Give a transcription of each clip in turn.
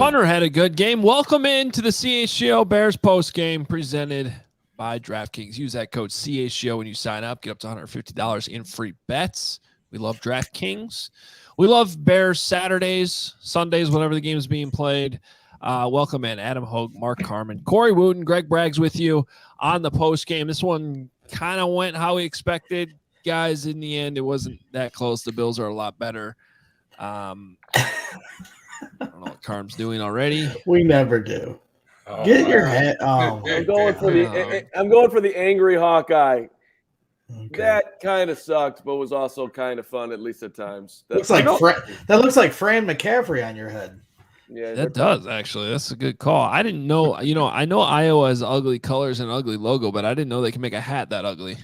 Punter had a good game. Welcome into the CHGO Bears Postgame presented by DraftKings. Use that code CHGO when you sign up. Get up to $150 in free bets. We love DraftKings. We love Bears Saturdays, Sundays, whenever the game is being played. Welcome in Adam Hogue, Mark Carman, Corey Wooten, Greg Braggs with you on the postgame. This one kind of went how we expected. Guys, in the end, it wasn't that close. The Bills are a lot better. I don't know what Carm's doing already. We never do. Get your head. I'm going for the angry Hawkeye. Okay. That kind of sucked, but was also kind of fun, at least at times. That looks like Fran McCaffrey on your head. Yeah, that does actually. That's a good call. I didn't know. I know Iowa has ugly colors and ugly logo, but I didn't know they can make a hat that ugly.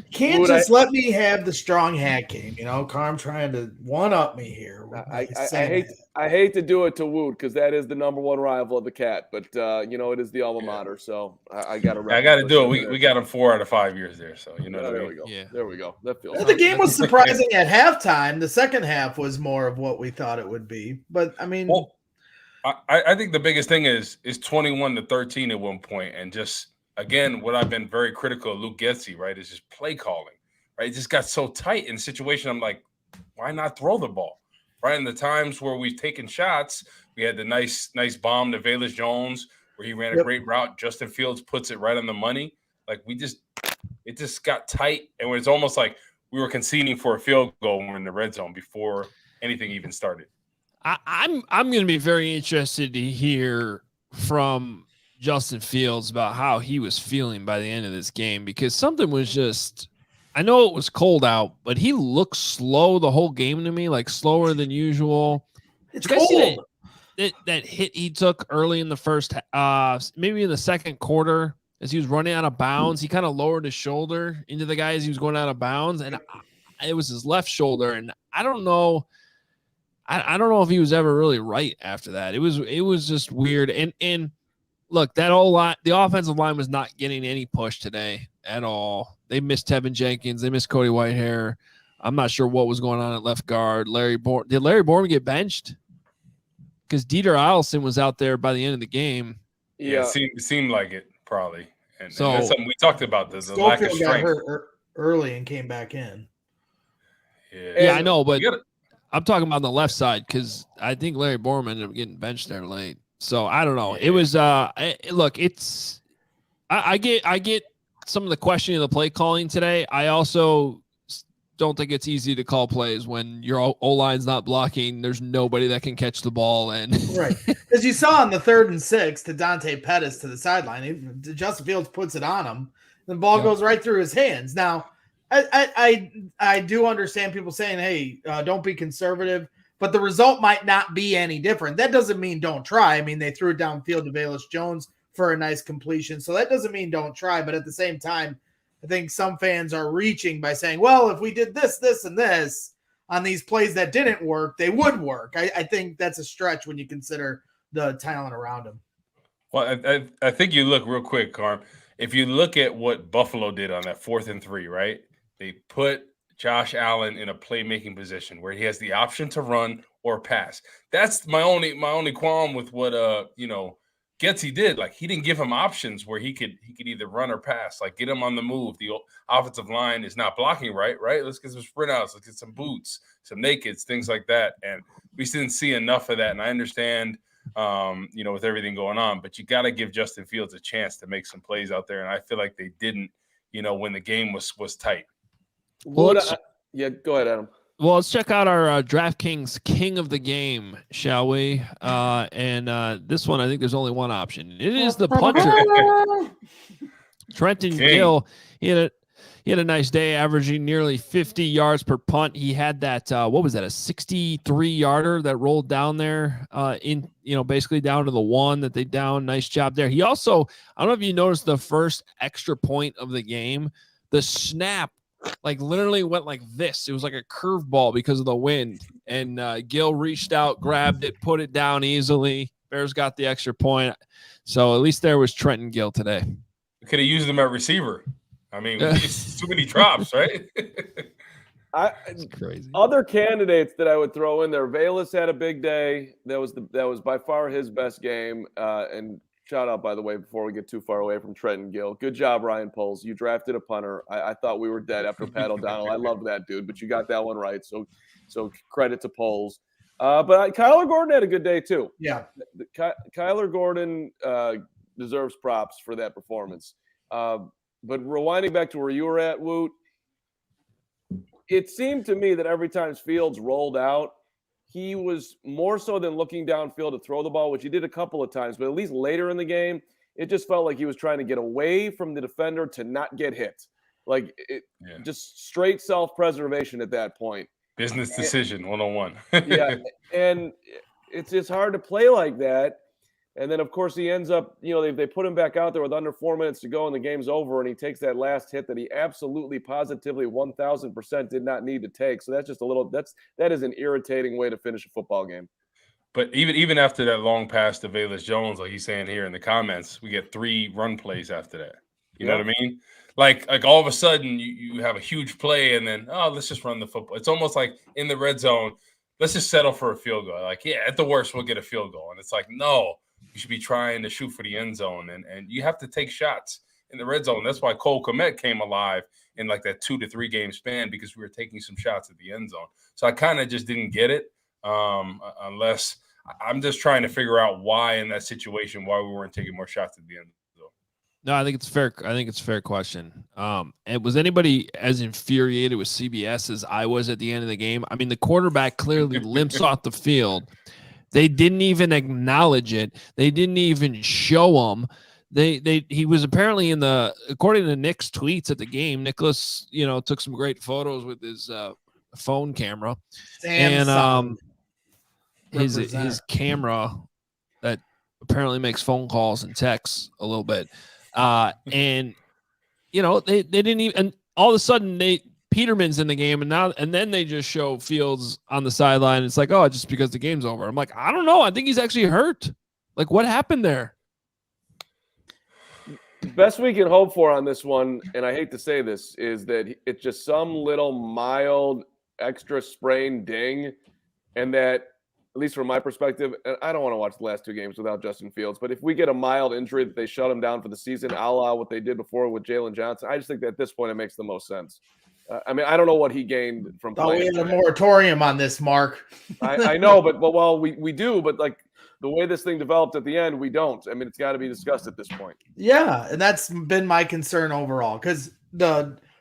Let me have the strong hat game. Carm trying to one up me here. I hate to do it to Wood because that is the number one rival of the Cat, but it is the alma mater, so I got to. I got to do it. We got him 4 out of 5 years there, so there we go. Yeah, there we go. That feels. The game was surprising at halftime. The second half was more of what we thought it would be, but I mean. Well, I think the biggest thing is 21-13 at one point, and just again, what I've been very critical of Luke Getsy, right, is just play calling, right? It just got so tight in the situation. I'm like, why not throw the ball, right? In the times where we've taken shots, we had the nice bomb to Velus Jones where he ran a great route. Justin Fields puts it right on the money. Like it just got tight, and it's almost like we were conceding for a field goal when we were in the red zone before anything even started. I'm going to be very interested to hear from Justin Fields about how he was feeling by the end of this game, because something was just – I know it was cold out, but he looked slow the whole game to me, like slower than usual. It's cold. That hit he took early in the first maybe in the second quarter as he was running out of bounds, he kind of lowered his shoulder into the guy as he was going out of bounds, and it was his left shoulder, and I don't know – I don't know if he was ever really right after that. It was just weird. And look, that whole line, the offensive line was not getting any push today at all. They missed Tevin Jenkins. They missed Cody Whitehair. I'm not sure what was going on at left guard. Did Larry Bourne get benched? Because Dieter Eilson was out there by the end of the game. Yeah, it seemed like it probably. And that's something we talked about. The lack of strength. Got hurt early and came back in. Yeah, I know, but I'm talking about the left side because I think Larry Bourne ended up getting benched there late. So I don't know. It was look, it's I get some of the questioning of the play calling today. I also don't think it's easy to call plays when your O-line's not blocking. There's nobody that can catch the ball. And right. As you saw on the 3rd and 6 to Dante Pettis to the sideline, Justin Fields puts it on him. The ball goes right through his hands. Now, I do understand people saying, hey, don't be conservative, but the result might not be any different. That doesn't mean don't try. I mean, they threw it downfield to Velus Jones for a nice completion. So that doesn't mean don't try. But at the same time, I think some fans are reaching by saying, well, if we did this, this, and this on these plays that didn't work, they would work. I think that's a stretch when you consider the talent around him. Well, I think you look real quick, Carm. If you look at what Buffalo did on that 4th and 3, right? They put Josh Allen in a playmaking position where he has the option to run or pass. That's my only qualm with what Getsy did. Like, he didn't give him options where he could either run or pass. Like, get him on the move. The offensive line is not blocking right? Let's get some sprint outs. Let's get some boots, some nakeds, things like that. And we didn't see enough of that. And I understand, with everything going on, but you got to give Justin Fields a chance to make some plays out there. And I feel like they didn't, when the game was tight. Well, go ahead, Adam. Well, let's check out our DraftKings King of the Game, shall we? And this one, I think there's only one option. It is the punter, Trenton Gill. He had a nice day, averaging nearly 50 yards per punt. He had that what was that? A 63-yarder that rolled down there, basically down to the one that they downed. Nice job there. He also, I don't know if you noticed the first extra point of the game, the snap. Like literally went like this. It was like a curveball because of the wind. And Gill reached out, grabbed it, put it down easily. Bears got the extra point. So at least there was Trenton Gill today. We could have used him at receiver. I mean, it's too many drops, right? It's crazy. Other candidates that I would throw in there, Velus had a big day. That was by far his best game. And shout out, by the way, before we get too far away from Trenton Gill. Good job, Ryan Poles. You drafted a punter. I thought we were dead after Pat O'Donnell. I loved that dude, but you got that one right. So credit to Poles. But Kyler Gordon had a good day too. Yeah. Kyler Gordon deserves props for that performance. But rewinding back to where you were at, Woot, it seemed to me that every time Fields rolled out, he was more so than looking downfield to throw the ball, which he did a couple of times, but at least later in the game, it just felt like he was trying to get away from the defender to not get hit. Just straight self-preservation at that point. Business decision 101. Yeah, and it's just hard to play like that. And then, of course, he ends up, they put him back out there with under 4 minutes to go and the game's over, and he takes that last hit that he absolutely, positively, 1,000% did not need to take. So that's just that is an irritating way to finish a football game. But even after that long pass to Velus Jones, like he's saying here in the comments, we get 3 run plays after that. You know what I mean? Like all of a sudden you have a huge play and then, let's just run the football. It's almost like in the red zone, let's just settle for a field goal. Like, yeah, at the worst, we'll get a field goal. And it's like, no. You should be trying to shoot for the end zone, and you have to take shots in the red zone. That's why Cole Kmet came alive in like that 2 to 3 game span, because we were taking some shots at the end zone. So I kind of just didn't get it, unless I'm just trying to figure out why in that situation, why we weren't taking more shots at the end zone. No, I think it's fair. I think it's a fair question. And was anybody as infuriated with CBS as I was at the end of the game? I mean, the quarterback clearly limps off the field. They didn't even acknowledge it. They didn't even show him. He was apparently according to Nick's tweets at the game, Nicholas, took some great photos with his phone camera. And his camera that apparently makes phone calls and texts a little bit. And they didn't even, and all of a sudden Peterman's in the game, and then they just show Fields on the sideline. It's like, just because the game's over. I'm like, I don't know. I think he's actually hurt. Like, what happened there? Best we can hope for on this one, and I hate to say this, is that it's just some little mild extra sprain ding, and that, at least from my perspective, and I don't want to watch the last 2 games without Justin Fields, but if we get a mild injury that they shut him down for the season, a la what they did before with Jalen Johnson, I just think that at this point it makes the most sense. I mean, I don't know what he gained from playing. We had a moratorium on this, Mark. I know, but we do, but like the way this thing developed at the end, we don't. I mean, it's got to be discussed at this point. Yeah, and that's been my concern overall, because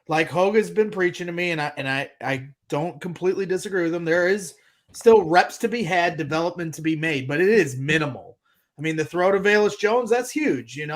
like Hogue has been preaching to me, and I don't completely disagree with him. There is still reps to be had, development to be made, but it is minimal. I mean, the throw to Velus Jones, that's huge, and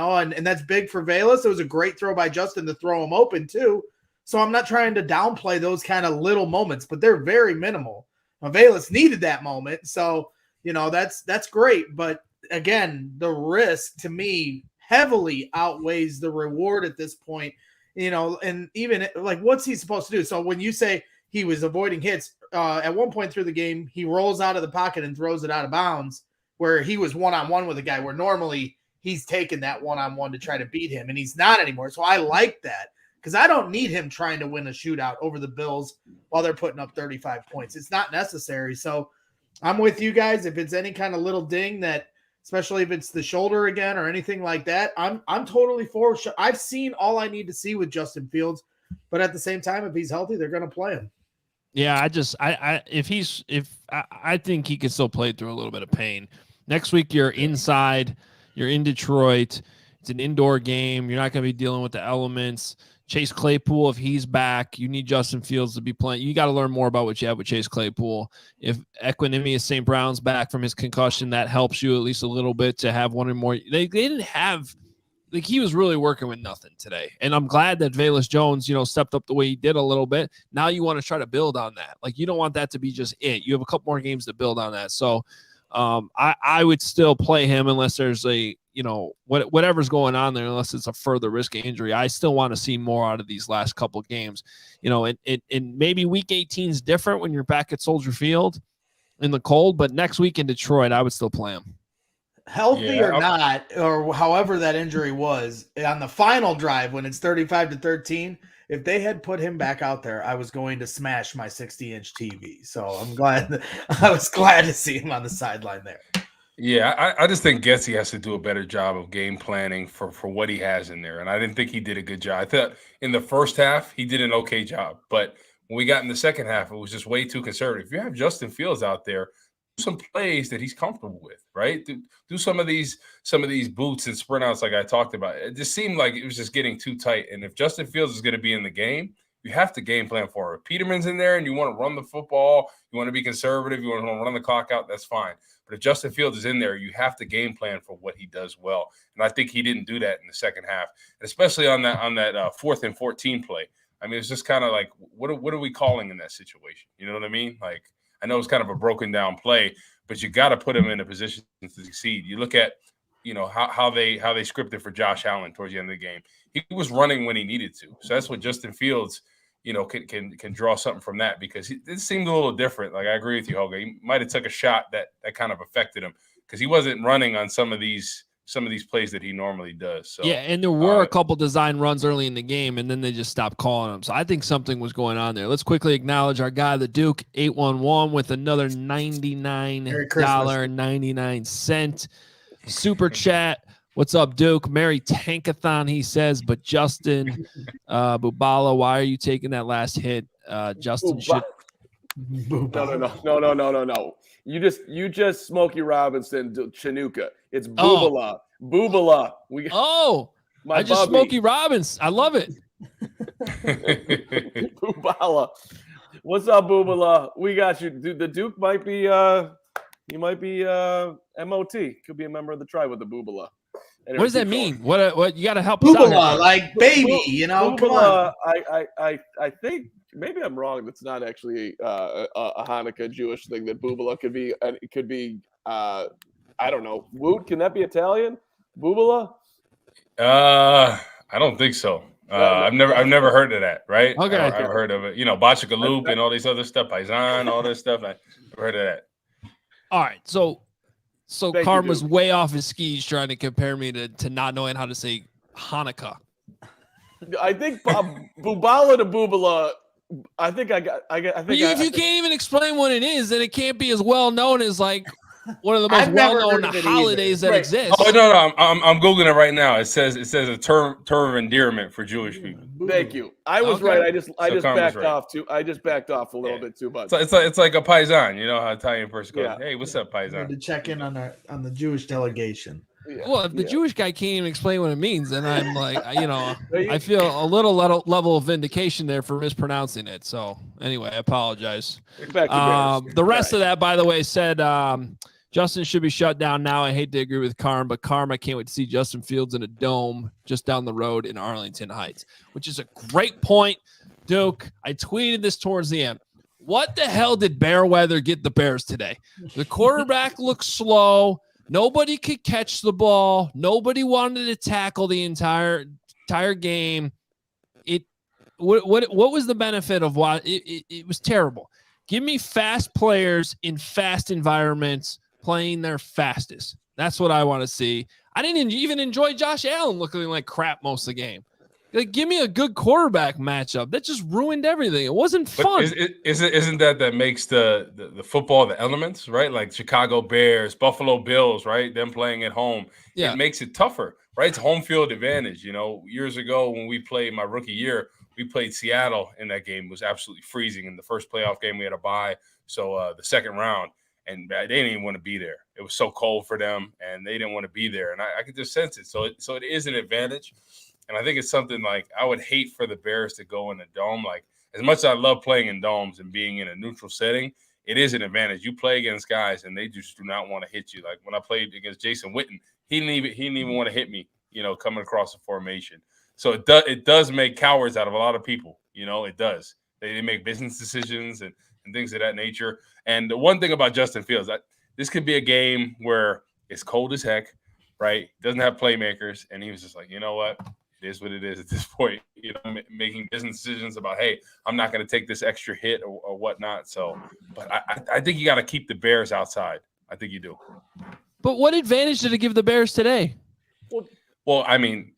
that's big for Velus. It was a great throw by Justin to throw him open too. So I'm not trying to downplay those kind of little moments, but they're very minimal. Velus needed that moment. So, that's great. But again, the risk to me heavily outweighs the reward at this point, and even like, what's he supposed to do? So when you say he was avoiding hits, at one point through the game, he rolls out of the pocket and throws it out of bounds, where he was one-on-one with a guy where normally he's taken that one-on-one to try to beat him, and he's not anymore. So I like that, because I don't need him trying to win a shootout over the Bills while they're putting up 35 points. It's not necessary. So I'm with you guys. If it's any kind of little ding that, especially if it's the shoulder again or anything like that, I'm totally for. I've seen all I need to see with Justin Fields, but at the same time, if he's healthy, they're going to play him. Yeah, I think he could still play through a little bit of pain. Next week, you're inside. You're in Detroit. It's an indoor game. You're not going to be dealing with the elements. Chase Claypool, if he's back, you need Justin Fields to be playing. You got to learn more about what you have with Chase Claypool. If Equanimous St. Brown's back from his concussion, that helps you at least a little bit to have one or more. They didn't have, like, he was really working with nothing today. And I'm glad that Velus Jones, stepped up the way he did a little bit. Now you want to try to build on that. Like, you don't want that to be just it. You have a couple more games to build on that. So I would still play him unless there's a, whatever's going on there, unless it's a further risk of injury. I still want to see more out of these last couple games, and maybe week 18 is different when you're back at Soldier Field in the cold, but next week in Detroit, I would still play him. Healthy or not, or however that injury was on the final drive when it's 35-13, if they had put him back out there, I was going to smash my 60-inch TV. So I'm glad I was glad to see him on the sideline there. Yeah, I just think Getsy has to do a better job of game planning for what he has in there. And I didn't think he did a good job. I thought in the first half, he did an okay job. But when we got in the second half, it was just way too conservative. If you have Justin Fields out there, do some plays that he's comfortable with, right? Do some of these boots and sprint outs like I talked about. It just seemed like it was just getting too tight. And if Justin Fields is going to be in the game, you have to game plan for it. If Peterman's in there and you want to run the football, you want to be conservative, you want to run the clock out, that's fine. But if Justin Fields is in there, you have to game plan for what he does well. And I think he didn't do that in the second half, and especially on that 4th and 14 play. I mean, it's just kind of like, what are we calling in that situation? You know what I mean? Like, I know it's kind of a broken down play, but you got to put him in a position to succeed. You look at, how they scripted for Josh Allen towards the end of the game. He was running when he needed to. So that's what Justin Fields, can draw something from that, because it seemed a little different. Like, I agree with you, Hoga. He might have took a shot that kind of affected him, because he wasn't running on some of these plays that he normally does. So yeah, and there were a couple design runs early in the game, and then they just stopped calling them. So I think something was going on there. Let's quickly acknowledge our guy, the Duke 811, with another $99.99 super chat. What's up, Duke? Merry Tankathon, he says. But Justin Bubala, why are you taking that last hit? Justin should. No. You just Smokey Robinson Chinooka. It's Boobala. Boobala. I just Smokey Robbins. I love it. Boobala. What's up, Boobala? We got you. Dude, the Duke might be he might be MOT. Could be a member of the tribe with the Boobala. Anyway, what does that mean? What you got to help us out here. Like baby, come on. I think maybe I'm wrong. That's not actually a Hanukkah Jewish thing. That Boobala could be. It could be. I don't know. Woot? Can that be Italian? Boobala? I don't think so. I've never heard of that. Right? Okay. I've heard of it. Bachika Loop and all these other stuff. Paisan, all this stuff. I've heard of that. All right. So Carm was way off his skis trying to compare me to not knowing how to say Hanukkah. I think Boobala to Boobala. I think if you can't even explain what it is, then it can't be as well known as like one of the most well-known holidays that exist. Oh no, I'm googling it right now. It says a term of endearment for Jewish people. Thank you. I was right. I just backed off too. I just backed off a little bit too much. So it's like a paisan. You know how Italian person goes, "Hey, what's up, paisan?" To check in on the Jewish delegation. Yeah. Well, if the Jewish guy can't even explain what it means, then I'm like, I feel a little level of vindication there for mispronouncing it. So anyway, I apologize. The rest of that, by the way, said Justin should be shut down now. I hate to agree with Carm, but Carm, I can't wait to see Justin Fields in a dome just down the road in Arlington Heights, which is a great point, Duke. I tweeted this towards the end. What the hell did Bearweather get the Bears today? The quarterback looked slow. Nobody could catch the ball. Nobody wanted to tackle the entire game. What was the benefit of why it was terrible? Give me fast players in fast environments playing their fastest. That's what I want to see. I didn't even enjoy Josh Allen looking like crap most of the game. Like, give me a good quarterback matchup. That just ruined everything. It wasn't fun. Isn't that makes the football the elements, right? Like Chicago Bears, Buffalo Bills, right? Them playing at home. Yeah. It makes it tougher, right? It's home field advantage. Years ago when we played my rookie year, we played Seattle in that game. It was absolutely freezing. In the first playoff game, we had a bye. So the second round, and they didn't even want to be there. It was so cold for them, and they didn't want to be there. And I could just sense it. So it is an advantage. And I think it's something like I would hate for the Bears to go in a dome. Like, as much as I love playing in domes and being in a neutral setting, it is an advantage. You play against guys, and they just do not want to hit you. Like when I played against Jason Witten, he didn't even want to hit me, coming across the formation. So it does make cowards out of a lot of people. It does. They make business decisions and things of that nature. And the one thing about Justin Fields, this could be a game where it's cold as heck, right? Doesn't have playmakers. And he was just like, you know what? It is what it is at this point, making business decisions about, hey, I'm not going to take this extra hit or whatnot. So, but I think you got to keep the Bears outside. I think you do. But what advantage did it give the Bears today? Well, I mean,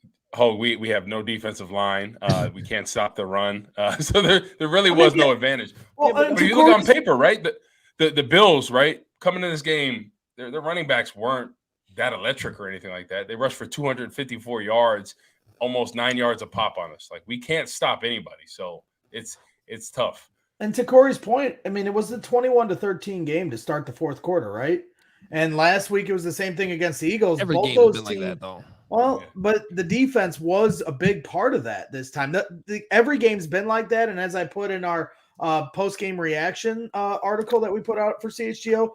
we have no defensive line. We can't stop the run. So there really was no advantage. Well, but if you look on paper, right, the Bills, right, coming to this game, their running backs weren't that electric or anything like that. They rushed for 254 yards, almost 9 yards a pop on us. Like, we can't stop anybody. So it's tough. And to Corey's point, I mean, it was a 21-13 game to start the fourth quarter, right? And last week it was the same thing against the Eagles. Every Both game has those been like that, though. Well, Yeah. but the defense was a big part of that this time. Every game's been like that. And as I put in our post-game reaction article that we put out for CHGO,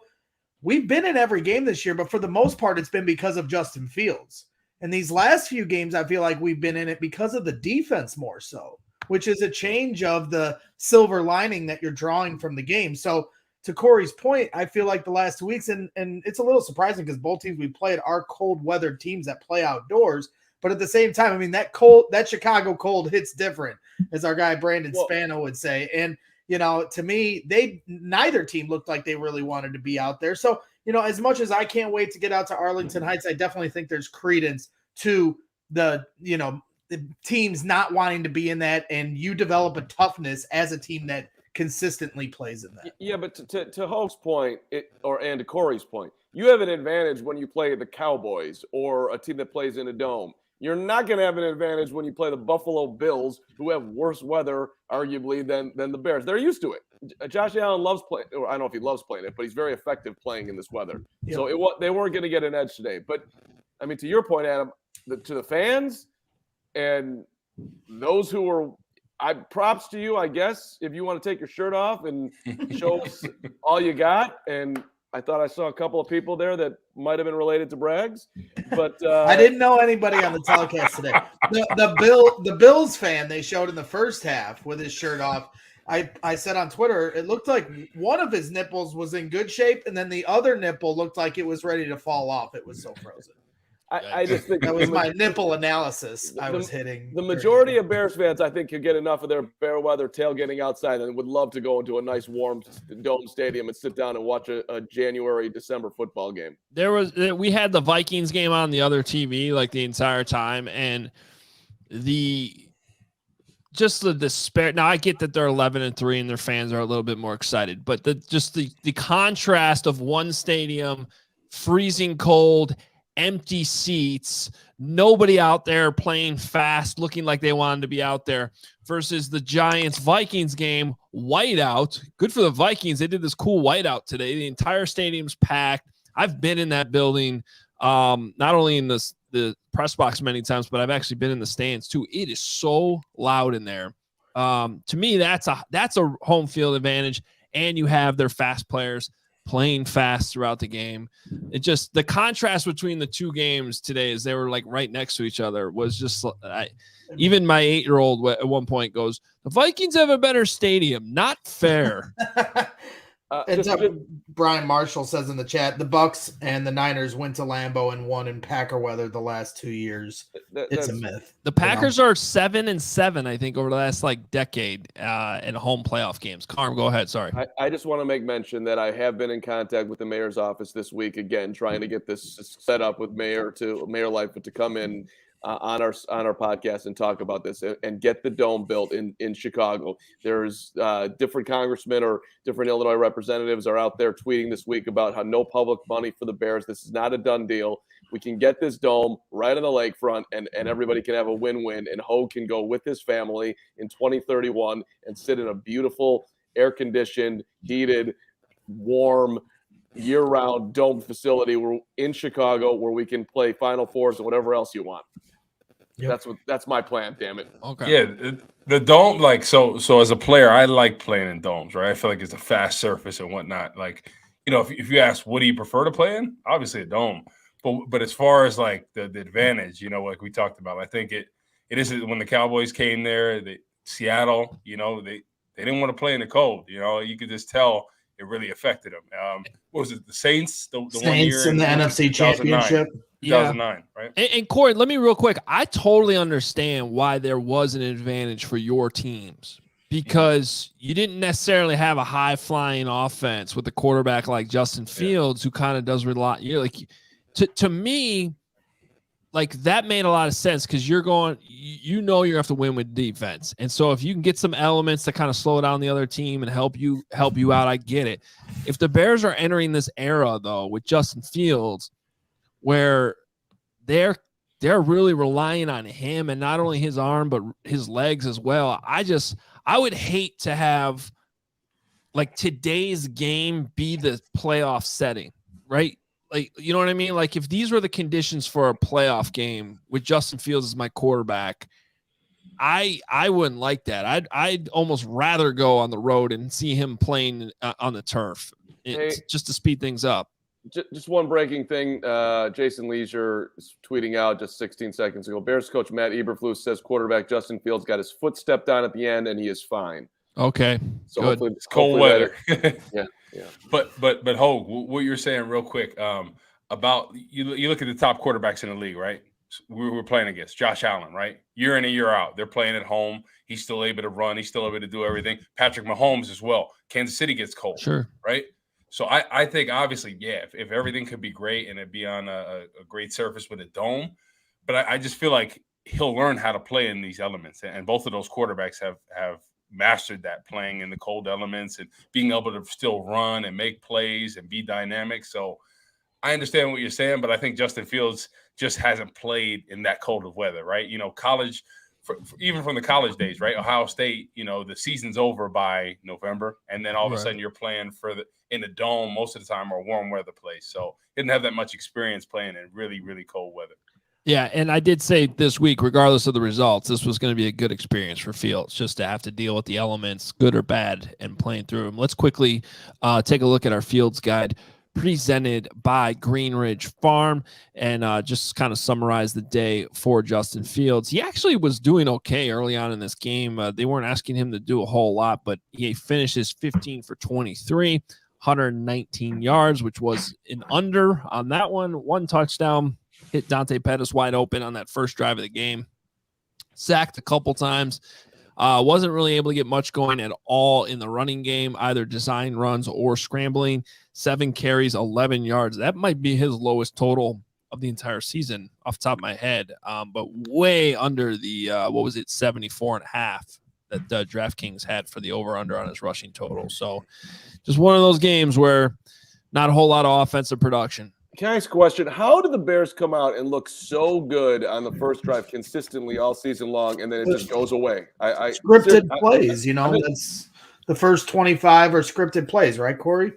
we've been in every game this year, but for the most part, it's been because of Justin Fields. And these last few games, I feel like we've been in it because of the defense more so, which is a change of the silver lining that you're drawing from the game. So to Corey's point, I feel like the last 2 weeks, and it's a little surprising because both teams we played are cold weathered teams that play outdoors. But at the same time, I mean, that Chicago cold hits different, as our guy Brandon Spano would say. And, you know, to me, neither team looked like they really wanted to be out there. So, you know, as much as I can't wait to get out to Arlington Heights, I definitely think there's credence to the teams not wanting to be in that, and you develop a toughness as a team that consistently plays in that. Yeah, but to Hoke's point, and to Corey's point, you have an advantage when you play the Cowboys or a team that plays in a dome. You're not going to have an advantage when you play the Buffalo Bills, who have worse weather, arguably, than the Bears. They're used to it. Josh Allen loves playing, or I don't know if he loves playing it, but he's very effective playing in this weather. Yep. So they weren't going to get an edge today. But, I mean, to your point, Adam, to the fans and those who were – props to you, I guess, if you want to take your shirt off and show us all you got. And I thought I saw a couple of people there that might have been related to Braggs, but I didn't know anybody on the telecast today. The Bills fan they showed in the first half with his shirt off. I said on Twitter, it looked like one of his nipples was in good shape, and then the other nipple looked like it was ready to fall off. It was so frozen. I just think that was my nipple analysis. I was hitting. The majority of Bears fans, I think, could get enough of their bear weather tailgating outside and would love to go into a nice warm dome stadium and sit down and watch a December football game. We had the Vikings game on the other TV like the entire time, and just the despair. Now I get that they're 11-3 and their fans are a little bit more excited, but the contrast of one stadium, freezing cold, empty seats, nobody out there playing fast, looking like they wanted to be out there, versus the Giants-Vikings game, whiteout. Good for the Vikings. They did this cool whiteout today. The entire stadium's packed. I've been in that building, not only in the press box many times, but I've actually been in the stands too. It is so loud in there. To me, that's a home field advantage, and you have their fast players playing fast throughout the game. It just, the contrast between the two games today, as they were like right next to each other, was just even my 8-year-old at one point goes, the Vikings have a better stadium. Not fair. Brian Marshall says in the chat, the Bucks and the Niners went to Lambeau and won in Packer weather the last 2 years. It's a myth. The Packers are 7-7, I think, over the last decade in home playoff games. Carm, go ahead. Sorry. I just want to make mention that I have been in contact with the mayor's office this week, again, trying to get this set up with Mayor Lightfoot to come in on our podcast and talk about this and get the dome built in Chicago. There's different congressmen or different Illinois representatives are out there tweeting this week about how no public money for the Bears. This is not a done deal. We can get this dome right on the lakefront and everybody can have a win-win, and Hogue can go with his family in 2031 and sit in a beautiful, air-conditioned, heated, warm, year-round dome facility in Chicago where we can play Final Fours and whatever else you want. Yep. That's my plan, damn it. Okay. Yeah, the dome, so as a player, I like playing in domes, right? I feel like it's a fast surface and whatnot. If you ask, what do you prefer to play in? Obviously a dome. But as far as the advantage, like we talked about, I think it is when the Cowboys came there, Seattle, they didn't want to play in the cold. You could just tell it really affected them. What was it? The Saints, the Saints 1 year in the NFC Championship. 2009, right? And Corey, let me real quick. I totally understand why there was an advantage for your teams, because you didn't necessarily have a high flying offense with a quarterback like Justin Fields, who kind of does rely. To me, like that made a lot of sense because you're going, you know, you're gonna have to win with defense. And so if you can get some elements to kind of slow down the other team and help you out, I get it. If the Bears are entering this era though with Justin Fields, where they're really relying on him and not only his arm but his legs as well, I would hate to have like today's game be the playoff setting, right? Like, you know what I mean? Like if these were the conditions for a playoff game with Justin Fields as my quarterback, I wouldn't like that. I'd almost rather go on the road and see him playing on the turf just to speed things up. Just one breaking thing. Jason Leisure is tweeting out just 16 seconds ago. Bears coach Matt Eberflus says quarterback Justin Fields got his foot stepped on at the end and he is fine. Okay. So good. hopefully it's cold weather. Yeah. But Hogue, what you're saying real quick about you look at the top quarterbacks in the league, right? We were playing against Josh Allen, right? Year in and year out. They're playing at home. He's still able to run. He's still able to do everything. Patrick Mahomes as well. Kansas City gets cold. Sure. Right? So I think obviously, yeah, if everything could be great and it'd be on a great surface with a dome, but I just feel like he'll learn how to play in these elements. And both of those quarterbacks have mastered that, playing in the cold elements and being able to still run and make plays and be dynamic. So I understand what you're saying, but I think Justin Fields just hasn't played in that cold of weather, right? You know, college, even from the college days, right? Ohio State, you know, the season's over by November, and then all of a sudden you're playing in the dome most of the time or warm weather place. So he didn't have that much experience playing in really, really cold weather. Yeah, and I did say this week, regardless of the results, this was going to be a good experience for Fields, just to have to deal with the elements, good or bad, and playing through them. Let's quickly take a look at our Fields guide presented by Greenridge Farm and just kind of summarize the day for Justin Fields. He actually was doing okay early on in this game. They weren't asking him to do a whole lot, but he finishes 15 for 23, 119 yards, which was an under on that one touchdown. Hit Dante Pettis wide open on that first drive of the game. Sacked a couple times. Wasn't really able to get much going at all in the running game, either design runs or scrambling. 7 carries, 11 yards. That might be his lowest total of the entire season off the top of my head, but way under the, 74.5 that DraftKings had for the over-under on his rushing total. So just one of those games where not a whole lot of offensive production. Can I ask a question? How do the Bears come out and look so good on the first drive consistently all season long, and then it just goes away? Scripted plays, you know, that's the first 25 are scripted plays, right, Corey?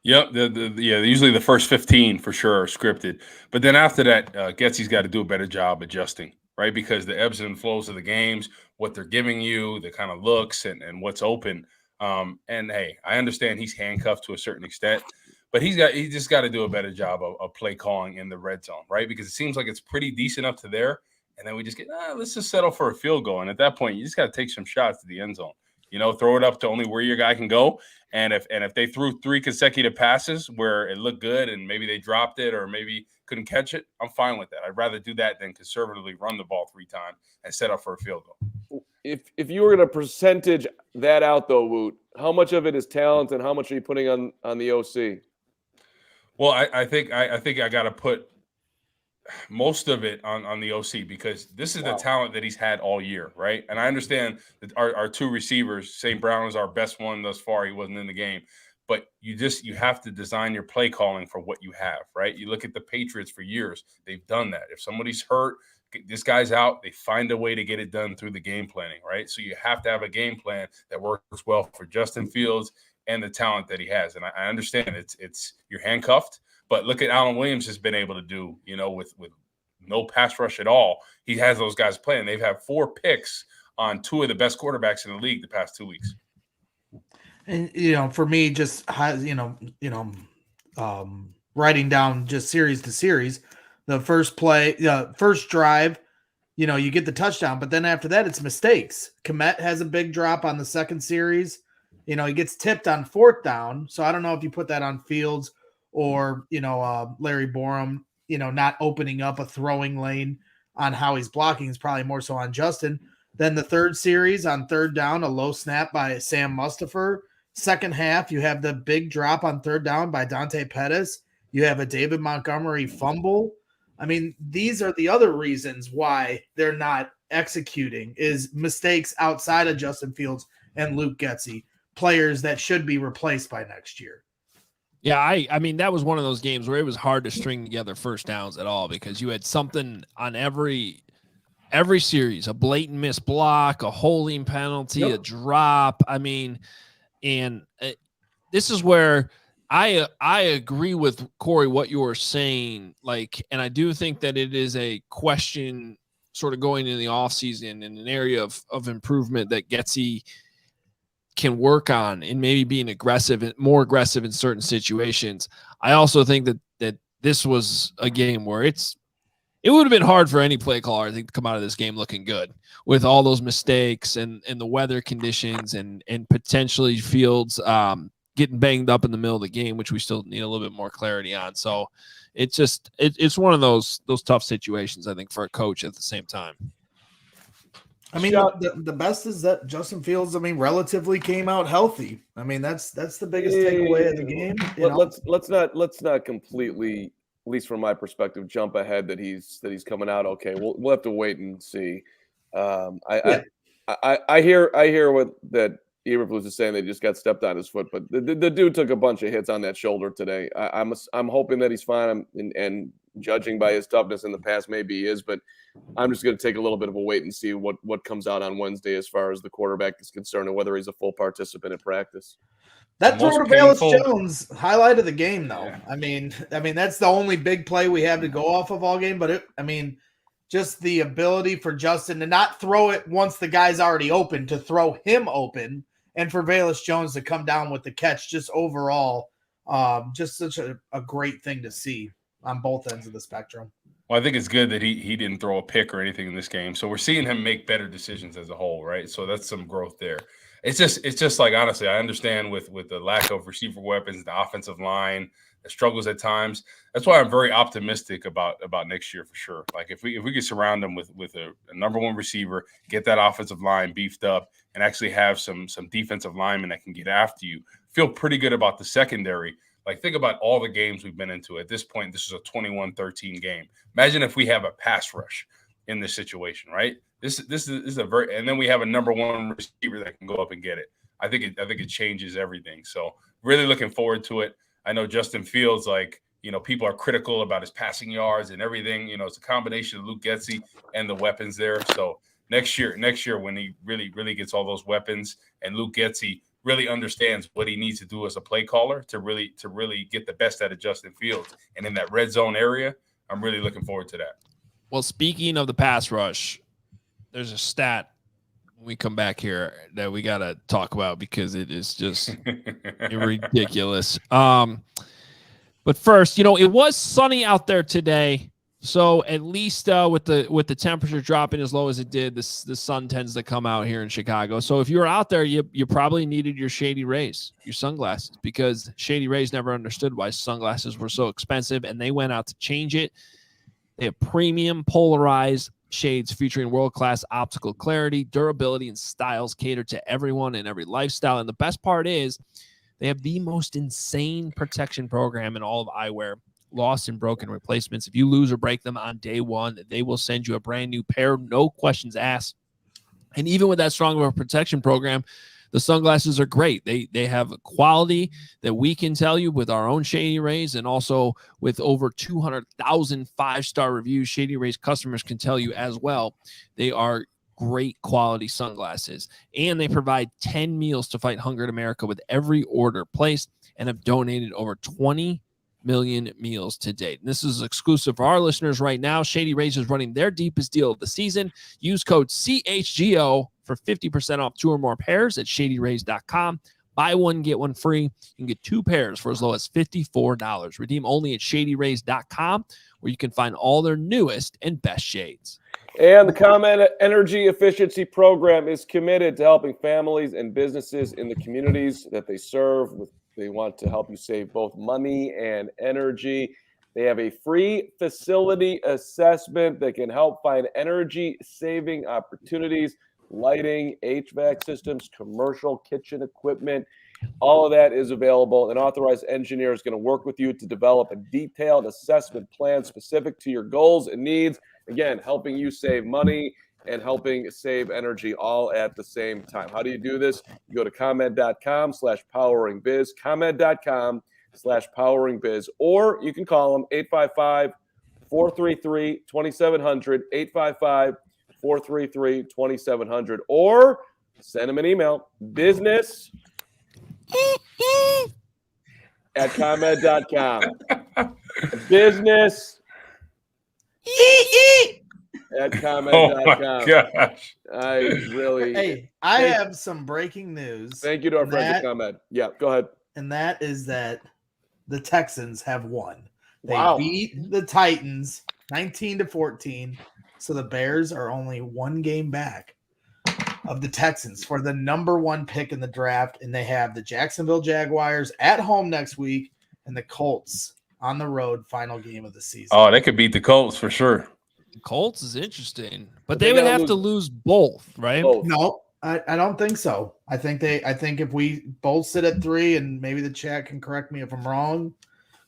Yep. Usually the first 15 for sure are scripted. But then after that, Getsy's got to do a better job adjusting, right? Because the ebbs and flows of the games, what they're giving you, the kind of looks and what's open. And hey, I understand he's handcuffed to a certain extent. But he just got to do a better job of play calling in the red zone, right? Because it seems like it's pretty decent up to there. And then we just get, let's just settle for a field goal. And at that point, you just got to take some shots to the end zone. You know, throw it up to only where your guy can go. And if they threw 3 consecutive passes where it looked good and maybe they dropped it or maybe couldn't catch it, I'm fine with that. I'd rather do that than conservatively run the ball 3 times and set up for a field goal. If you were going to percentage that out, though, Woot, how much of it is talent and how much are you putting on the OC? Well, I think I got to put most of it on the OC because this is the talent that he's had all year, right? And I understand that our 2 receivers, St. Brown is our best one thus far. He wasn't in the game. But you have to design your play calling for what you have, right? You look at the Patriots for years. They've done that. If somebody's hurt, this guy's out, they find a way to get it done through the game planning, right? So you have to have a game plan that works well for Justin Fields and the talent that he has. And I understand it's you're handcuffed, but look at Allen Williams has been able to do, you know, with no pass rush at all. He has those guys playing. They've had 4 picks on 2 of the best quarterbacks in the league the past 2 weeks. And, you know, for me, just, writing down just series to series, the first play, first drive, you know, you get the touchdown, but then after that, it's mistakes. Kmet has a big drop on the second series. You know, he gets tipped on 4th down. So I don't know if you put that on Fields or, Larry Borum, not opening up a throwing lane on how he's blocking is probably more so on Justin. Then the third series on 3rd down, a low snap by Sam Mustipher. Second half, you have the big drop on 3rd down by Dante Pettis. You have a David Montgomery fumble. I mean, these are the other reasons why they're not executing is mistakes outside of Justin Fields and Luke Getsy, players that should be replaced by next year. Yeah, I mean, that was one of those games where it was hard to string together first downs at all because you had something on every series, a blatant missed block, a holding penalty, a drop. I mean, and this is where I agree with Corey what you were saying. Like, and I do think that it is a question sort of going into the offseason in an area of improvement that Getsy can work on and maybe being more aggressive in certain situations. I also think that this was a game where it would have been hard for any play caller, I think, to come out of this game looking good with all those mistakes and the weather conditions and potentially Fields getting banged up in the middle of the game, which we still need a little bit more clarity on. So it's one of those tough situations, I think, for a coach at the same time. I mean, the best is that Justin Fields, I mean, relatively came out healthy. I mean, that's the biggest takeaway of the game. Let's not completely, at least from my perspective, jump ahead that he's coming out okay. We'll have to wait and see. I hear what that Eberflus is saying. They just got stepped on his foot, but the dude took a bunch of hits on that shoulder today. I'm hoping that he's fine. And judging by his toughness in the past, maybe he is, but I'm just going to take a little bit of a wait and see what comes out on Wednesday as far as the quarterback is concerned and whether he's a full participant in practice. That throw to Bayless Jones highlighted the game, though. Yeah. I mean, that's the only big play we have to go off of all game. But just the ability for Justin to not throw it once the guy's already open, to throw him open, and for Bayless Jones to come down with the catch. Just overall, just such a great thing to see on both ends of the spectrum. Well, I think it's good that he didn't throw a pick or anything in this game. So we're seeing him make better decisions as a whole, right? So that's some growth there. It's just like, honestly, I understand with the lack of receiver weapons, the offensive line, the struggles at times. That's why I'm very optimistic about next year for sure. Like if we could surround them with a number one receiver, get that offensive line beefed up, and actually have some defensive linemen that can get after you, feel pretty good about the secondary. Like, think about all the games we've been into. At this point, this is a 21-13 game. Imagine if we have a pass rush in this situation, right? This is a very – and then we have a number one receiver that can go up and get it. I think it changes everything. So, really looking forward to it. I know Justin Fields, people are critical about his passing yards and everything. It's a combination of Luke Getsy and the weapons there. So, next year when he really, really gets all those weapons and Luke Getsy – really understands what he needs to do as a play caller to really get the best out of Justin Fields. And in that red zone area, I'm really looking forward to that. Well, speaking of the pass rush, there's a stat when we come back here that we got to talk about because it is just ridiculous. But first, it was sunny out there today. So at least with the temperature dropping as low as it did, the sun tends to come out here in Chicago. So if you were out there, you probably needed your Shady Rays, your sunglasses, because Shady Rays never understood why sunglasses were so expensive, and they went out to change it. They have premium polarized shades featuring world-class optical clarity, durability, and styles catered to everyone and every lifestyle. And the best part is they have the most insane protection program in all of eyewear. Lost and broken replacements. If you lose or break them on day one, they will send you a brand new pair, no questions asked. And even with that strong of a protection program, the sunglasses are great. They have a quality that we can tell you with our own Shady Rays, and also with over 200,000 5-star reviews, Shady Rays customers can tell you as well. They are great quality sunglasses, and they provide 10 meals to fight hunger in America with every order placed, and have donated over 20 million meals to date. And this is exclusive for our listeners right now. Shady Rays is running their deepest deal of the season. Use code CHGO for 50% off 2 or more pairs at shadyrays.com. Buy one, get one free. You can get 2 pairs for as low as $54. Redeem only at shadyrays.com, where you can find all their newest and best shades. And the Carm Energy Efficiency Program is committed to helping families and businesses in the communities that they serve. They want to help you save both money and energy. They have a free facility assessment that can help find energy-saving opportunities. lighting, HVAC systems, commercial kitchen equipment. All of that is available. An authorized engineer is going to work with you to develop a detailed assessment plan specific to your goals and needs. Again, helping you save money and helping save energy all at the same time. How do you do this? You go to ComEd.com/poweringbiz, ComEd.com/poweringbiz, or you can call them 855-433-2700, 855-433-2700, or send them an email, business@ComEd.com. Business@ComEd.com. Oh my gosh. I really. Hey, I have some breaking news. Thank you to our friends at ComEd. Yeah, go ahead. And that is that the Texans have won. They Wow. beat the Titans 19-14. So the Bears are only one game back of the Texans for the number 1 pick in the draft. And they have the Jacksonville Jaguars at home next week and the Colts on the road, final game of the season. Oh, they could beat the Colts for sure. Colts is interesting, but They they would gotta have to lose both, right? Both. No, I don't think so. I think if we both sit at 3, and maybe the chat can correct me if I'm wrong.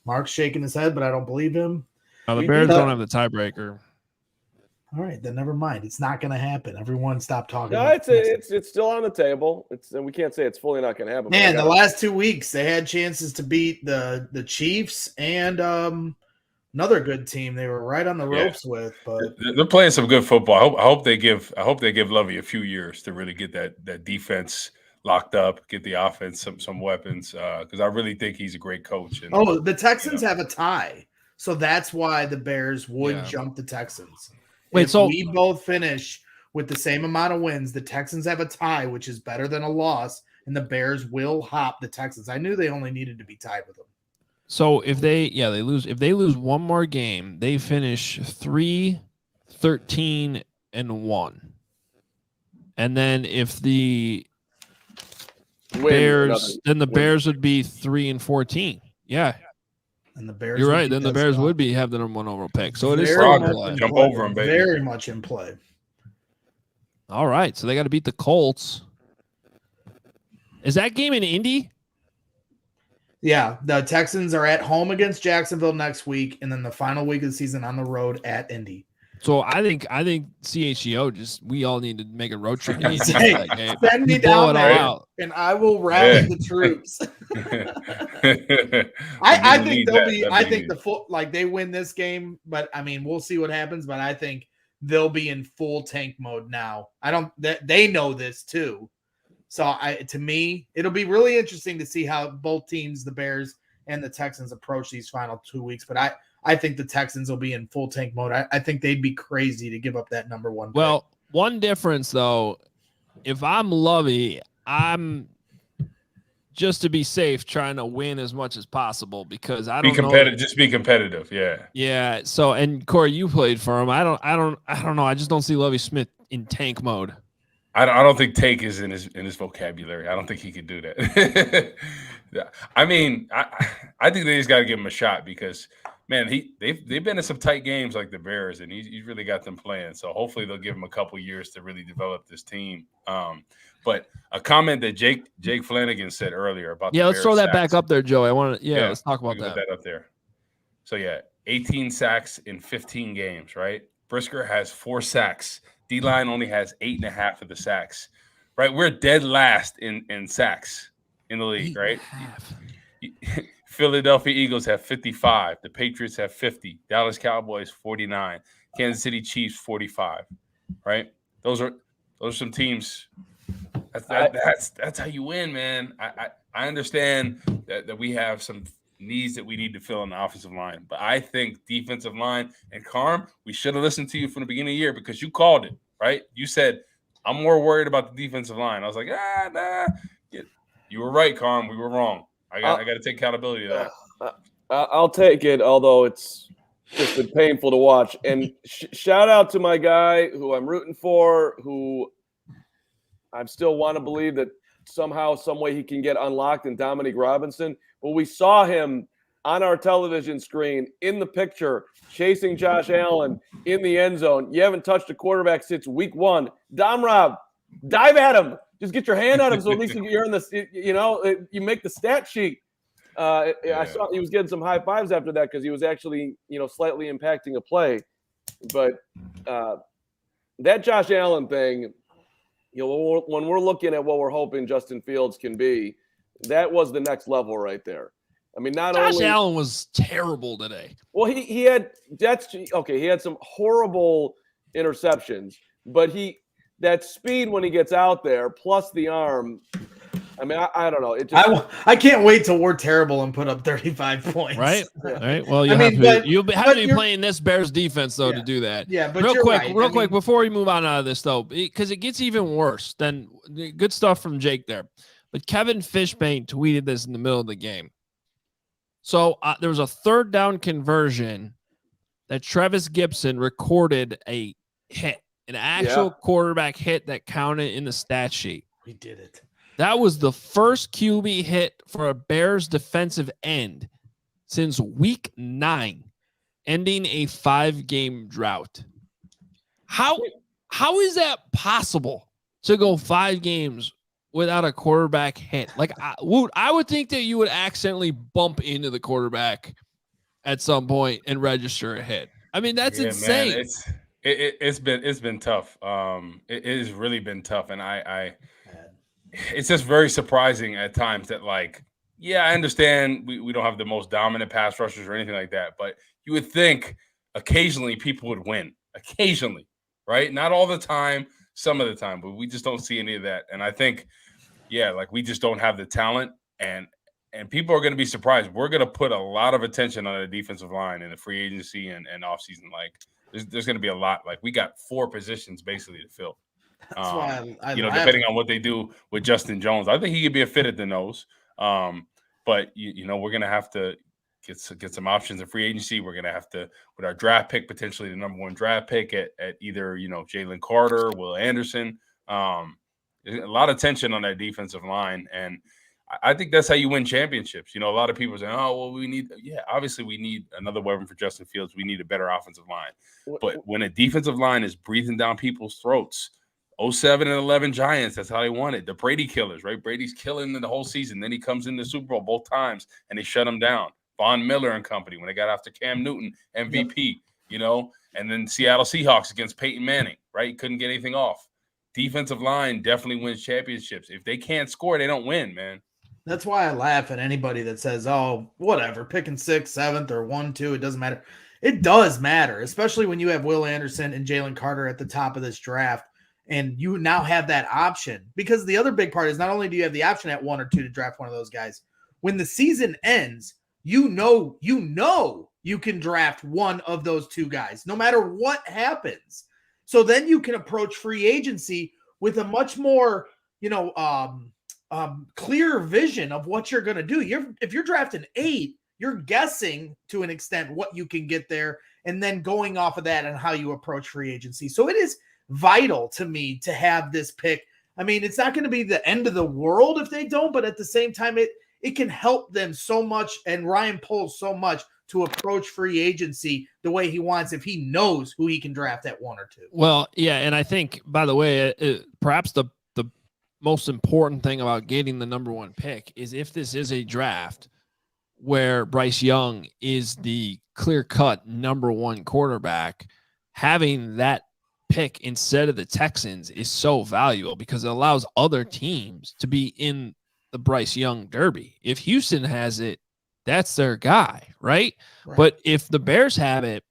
Mark's shaking his head, but I don't believe him. Now, the We Bears need don't to- have the tiebreaker. All right, then never mind. It's not going to happen. Everyone stop talking. No, about it's still on the table. And we can't say it's fully not going to happen. but I Man, the gotta- last 2 weeks they had chances to beat the Chiefs and another good team they were right on the Yeah. ropes with. But They're playing some good football. I hope they give Lovey a few years to really get that defense locked up, get the offense some weapons. Because I really think he's a great coach. And the Texans have a tie, so that's why the Bears would jump the Texans. Wait, if so- we both finish with the same amount of wins, the Texans have a tie, which is better than a loss, and the Bears will hop the Texans. I knew they only needed to be tied with them. So if they lose one more game, they finish 3-13-1. And then if the Bears, then the Bears would be 3-14. Yeah, And the Bears, you're would right. be Then the dead Bears spot. would have the number 1 overall pick. So it is Very still in much play. in Jump play. over 'em, baby. Very much in play. All right, so they got to beat the Colts. Is that game in Indy? Yeah, the Texans are at home against Jacksonville next week, and then the final week of the season on the road at Indy. So I think CHGO we all need to make a road trip. Hey, Hey, send me blow down it all there, out. and I will rally Yeah. the troops. I I think they'll be. I think they win this game, but I mean, we'll see what happens. But I think they'll be in full tank mode now. They know this too. So to me, it'll be really interesting to see how both teams, the Bears and the Texans, approach these final 2 weeks. But I think the Texans will be in full tank mode. I think they'd be crazy to give up that number 1 pick. Well, one difference though, if I'm Lovey, I'm just to be safe trying to win as much as possible because I don't be competitive. Just be competitive. Yeah. Yeah. So, and Corey, you played for him. I don't know. I just don't see Lovey Smith in tank mode. I don't think take is in his vocabulary. I don't think he could do that. Yeah. I mean, I think they just got to give him a shot because, man, they've been in some tight games like the Bears, and he's really got them playing. So hopefully they'll give him a couple years to really develop this team. But a comment that Jake Flanagan said earlier about let's throw that sacks. back up there, Joey. Let's talk about We can that. put that up there. So 18 sacks in 15 games, right? Brisker has 4 sacks. D-line only has 8.5 of the sacks, right? We're dead last in sacks in the league, right? Philadelphia Eagles have 55. The Patriots have 50. Dallas Cowboys 49. Kansas City Chiefs 45. Right? Those are some teams. That's how you win, man. I understand that we have some needs that we need to fill in the offensive line, but I think defensive line and Carm, we should have listened to you from the beginning of the year because you called it, right? You said I'm more worried about the defensive line. I was like, nah. You were right, Carm. We were wrong. I got to take accountability of that. I'll take it, although it's just been painful to watch. And shout out to my guy who I'm rooting for, who I still want to believe that somehow, some way he can get unlocked in Dominique Robinson. But we saw him on our television screen in the picture chasing Josh Allen in the end zone. You haven't touched a quarterback since week 1. Dom Rob, dive at him. Just get your hand on him so at least you're in the, you make the stat sheet. I saw he was getting some high fives after that because he was actually, slightly impacting a play. But that Josh Allen thing, when we're looking at what we're hoping Justin Fields can be, that was the next level right there. I mean, Josh Allen was terrible today. Well, he had some horrible interceptions, but that speed when he gets out there plus the arm. I mean, I don't know. I can't wait till we're terrible and put up 35 points. Right. Right. Well, you'll have to be playing this Bears defense though to do that. Yeah, but real quick before we move on out of this though, because it gets even worse. Than good stuff from Jake there, but Kevin Fishbane tweeted this in the middle of the game. So there was a third down conversion that Travis Gibson recorded a hit, an actual quarterback hit that counted in the stat sheet. We did it. That was the first QB hit for a Bears defensive end since week 9, ending a 5-game drought. How is that possible to go 5 games without a quarterback hit? Like, I would think that you would accidentally bump into the quarterback at some point and register a hit. I mean, that's insane. Man, it's been tough. It has really been tough, and it's just very surprising at times that, like, I understand we don't have the most dominant pass rushers or anything like that, but you would think occasionally people would win. Occasionally, right? Not all the time, some of the time, but we just don't see any of that. And I think, like, we just don't have the talent, and people are going to be surprised. We're going to put a lot of attention on the defensive line in the free agency and offseason. Like, there's going to be a lot. Like, we got 4 positions basically to fill. That's why depending on what they do with Justin Jones, I think he could be a fit at the nose. But we're gonna have to get some options in free agency. We're gonna have to, with our draft pick, potentially the number 1 draft pick at either Jalen Carter, Will Anderson. There's a lot of tension on that defensive line, and I think that's how you win championships. A lot of people say, "Oh, well, we need." Yeah, obviously we need another weapon for Justin Fields. We need a better offensive line. But when a defensive line is breathing down people's throats. 07 and 11 Giants, that's how they won it. The Brady killers, right? Brady's killing the whole season. Then he comes in the Super Bowl both times, and they shut him down. Von Miller and company, when they got after Cam Newton, MVP, and then Seattle Seahawks against Peyton Manning, right? He couldn't get anything off. Defensive line definitely wins championships. If they can't score, they don't win, man. That's why I laugh at anybody that says, oh, whatever, picking 6th, 7th, or 1, 2, it doesn't matter. It does matter, especially when you have Will Anderson and Jalen Carter at the top of this draft. And you now have that option, because the other big part is not only do you have the option at 1 or 2 to draft one of those guys, when the season ends, you can draft one of those 2 guys, no matter what happens. So then you can approach free agency with a much more, clear vision of what you're going to do. If you're drafting 8, you're guessing to an extent what you can get there, and then going off of that and how you approach free agency. So it is vital to me to have this pick. I mean, it's not going to be the end of the world if they don't, but at the same time, it can help them so much, and Ryan Poles so much, to approach free agency the way he wants if he knows who he can draft at 1 or 2. Well, yeah, and I think, by the way, perhaps the most important thing about getting the number 1 pick is if this is a draft where Bryce Young is the clear-cut number 1 quarterback, having that pick instead of the Texans is so valuable because it allows other teams to be in the Bryce Young derby. If Houston has it, that's their guy, right? But if the Bears have it,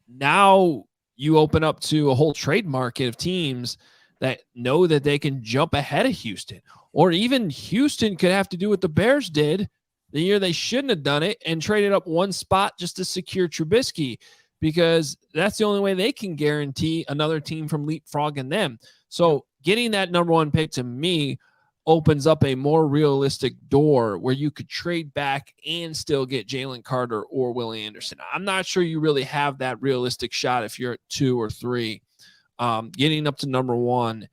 now you open up to a whole trade market of teams that know that they can jump ahead of Houston, or even Houston could have to do what the Bears did the year they shouldn't have done it and traded up 1 spot just to secure Trubisky, because that's the only way they can guarantee another team from leapfrogging them. So getting that number 1 pick, to me, opens up a more realistic door where you could trade back and still get Jalen Carter or Will Anderson. I'm not sure you really have that realistic shot if you're at 2 or 3. Getting up to number 1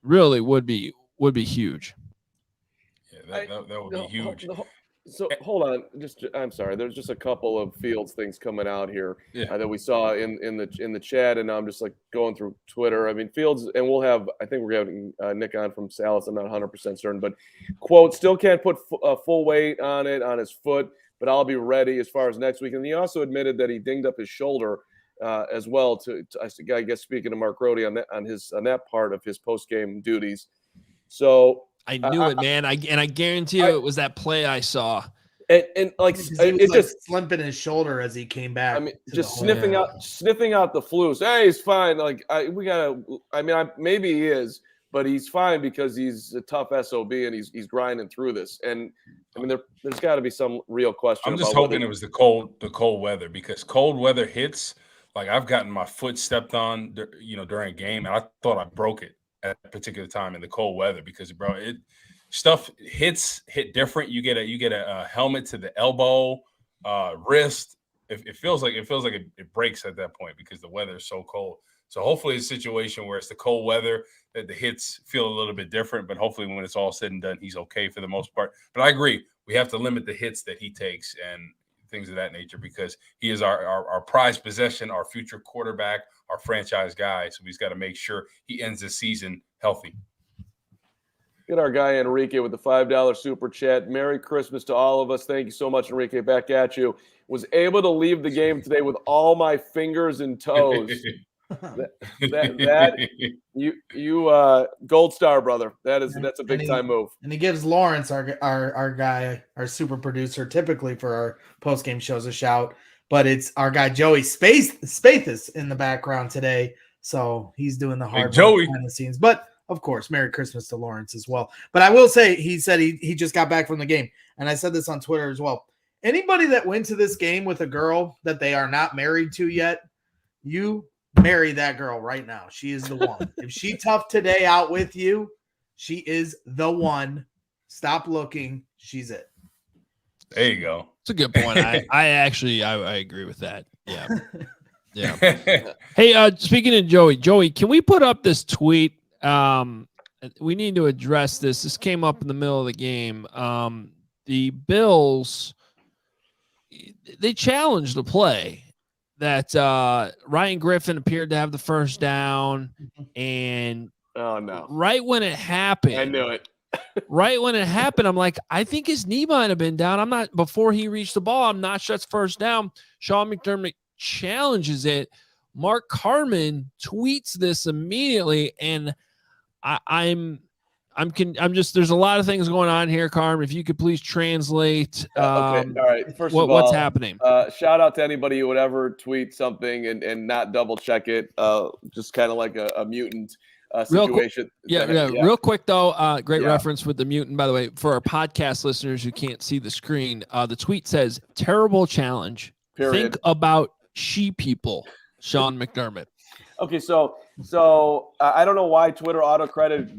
really would be huge. Yeah, that would be huge. So hold on, I'm sorry. There's just a couple of Fields things coming out here that we saw in the chat, and I'm just like going through Twitter. I mean, Fields, and I think we're having Nick on from Salis. I'm not 100% certain, but quote, still can't put full weight on his foot, but I'll be ready as far as next week. And he also admitted that he dinged up his shoulder as well. I guess speaking to Mark Rohde on that part of his post game duties. So. I knew it, man. I guarantee you it was that play I saw. And like it just slumping his shoulder as he came back. I mean, just sniffing out the flu. So, hey, he's fine. Like maybe he is, but he's fine because he's a tough SOB and he's grinding through this. And I mean, there's got to be some real question. I'm just hoping it was the cold weather, because cold weather hits. Like, I've gotten my foot stepped on, during a game, and I thought I broke it at a particular time in the cold weather, because stuff hit different. You get a helmet to the elbow, wrist. It feels like it breaks at that point because the weather is so cold. So hopefully it's a situation where it's the cold weather that the hits feel a little bit different, but hopefully when it's all said and done, he's okay for the most part. But I agree, we have to limit the hits that he takes and things of that nature, because he is our prized possession, our future quarterback, our franchise guy. So he's got to make sure he ends the season healthy. Get our guy Enrique with the $5 super chat. Merry Christmas to all of us. Thank you so much, Enrique. Back at you. Was able to leave the game today with all my fingers and toes. You gold star, brother. That's a big time move. And he gives Lawrence, our guy, our super producer, typically for our post game shows, a shout. But it's our guy Joey Spathis in the background today, so he's doing the hard work behind the scenes. But of course, Merry Christmas to Lawrence as well. But I will say, he said he just got back from the game, and I said this on Twitter as well. Anybody that went to this game with a girl that they are not married to yet, you marry that girl right now. She is the one. If she tough today out with you, she is the one. Stop looking. She's it. There you go. It's a good point. I agree with that. Yeah. Yeah. Hey, speaking of Joey, can we put up this tweet? We need to address this. This came up in the middle of the game. The Bills, they challenged the play that Ryan Griffin appeared to have the first down, and right when it happened, I knew it. Right when it happened, I'm like, I think his knee might have been down. Before he reached the ball, I'm not sure it's first down. Sean McDermott challenges it. Mark Carman tweets this immediately, and I'm just, there's a lot of things going on here, Carm. If you could please translate. Okay. All right. First of all, what's happening? Shout out to anybody who would ever tweet something and not double check it. Just kind of like a mutant situation. Real quick though, great reference with the mutant, by the way, for our podcast listeners who can't see the screen. The tweet says, "Terrible challenge. Period. Think about she people." Sean McDermott. Okay, so I don't know why Twitter auto-credit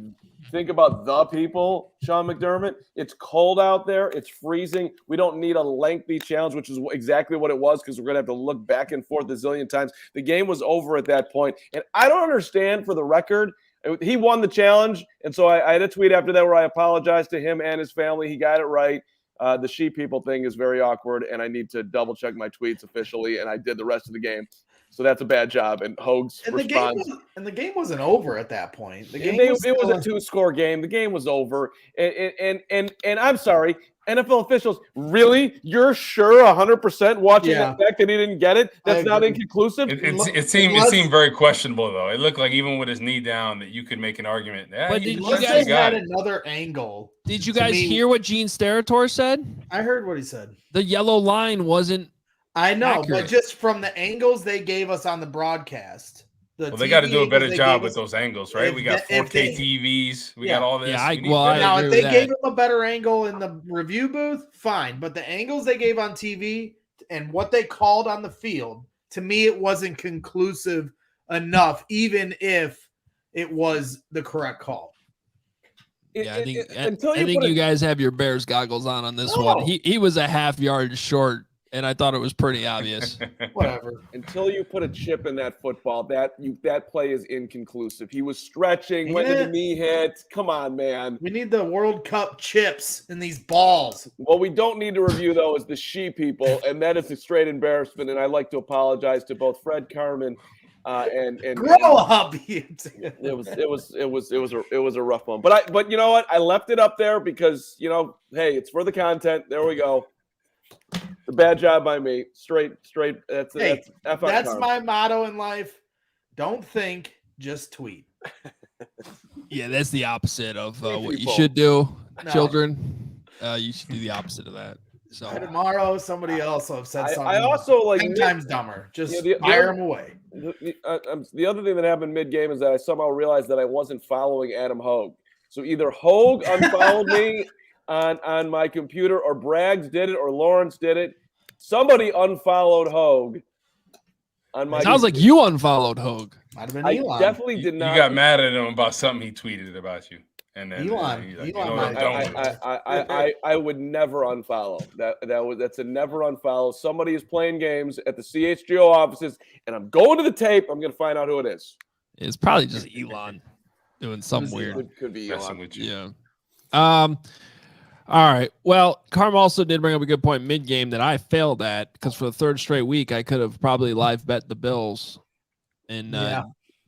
think about the people, Sean McDermott. It's cold out there. It's freezing. We don't need a lengthy challenge, which is exactly what it was, because we're going to have to look back and forth a zillion times. The game was over at that point. And I don't understand, for the record, he won the challenge. And so I had a tweet after that where I apologized to him and his family. He got it right. The she people thing is very awkward, and I need to double-check my tweets officially, and I did the rest of the game. So that's a bad job. And Hogs responds. The game wasn't over at that point. The game it was a 2-score game. The game was over. And I'm sorry, NFL officials, really? You're sure 100% watching the fact that he didn't get it? That's not inconclusive? It seemed very questionable, though. It looked like even with his knee down that you could make an argument. But did you guys had another angle? Did you guys hear what Gene Steratore said? I heard what he said. The yellow line wasn't I know, accurate. But just from the angles they gave us on the broadcast. They got to do a better job with those angles, right? We got 4K TVs. We got all this. Yeah, now, if they gave him a better angle in the review booth, fine. But the angles they gave on TV and what they called on the field, to me, it wasn't conclusive enough, even if it was the correct call. Yeah, I think you guys have your Bears goggles on this one. He was a half yard short and I thought it was pretty obvious. Whatever. Until you put a chip in that football, that play is inconclusive. He was stretching, went to the knee hit. Come on, man. We need the World Cup chips in these balls. What we don't need to review, though, is the she people, and that is a straight embarrassment. And I'd like to apologize to both Fred Carmen and grow up. It was a rough one. But you know what? I left it up there because, hey, it's for the content. There we go. The bad job by me. Straight. That's my motto in life. Don't think, just tweet. Yeah, that's the opposite of what you should do, children. You should do the opposite of that. So tomorrow, somebody else will have said something. I also 10 times dumber. Just fire them away. The other thing that happened mid-game is that I somehow realized that I wasn't following Adam Hogue. So either Hogue unfollowed me on my computer, or Braggs did it, or Lawrence did it. Somebody unfollowed Hogue on my. Sounds like you unfollowed Hogue. Might have been I Elon. definitely did not. You got mad at him about something he tweeted about you, and then Elon. I would never unfollow. That's a never unfollow. Somebody is playing games at the CHGO offices, and I'm going to the tape. I'm going to find out who it is. It's probably just Elon doing something weird. Could be Elon. With you. Yeah. All right. Well, Carm also did bring up a good point mid-game that I failed at, because for the third straight week, I could have probably live bet the Bills and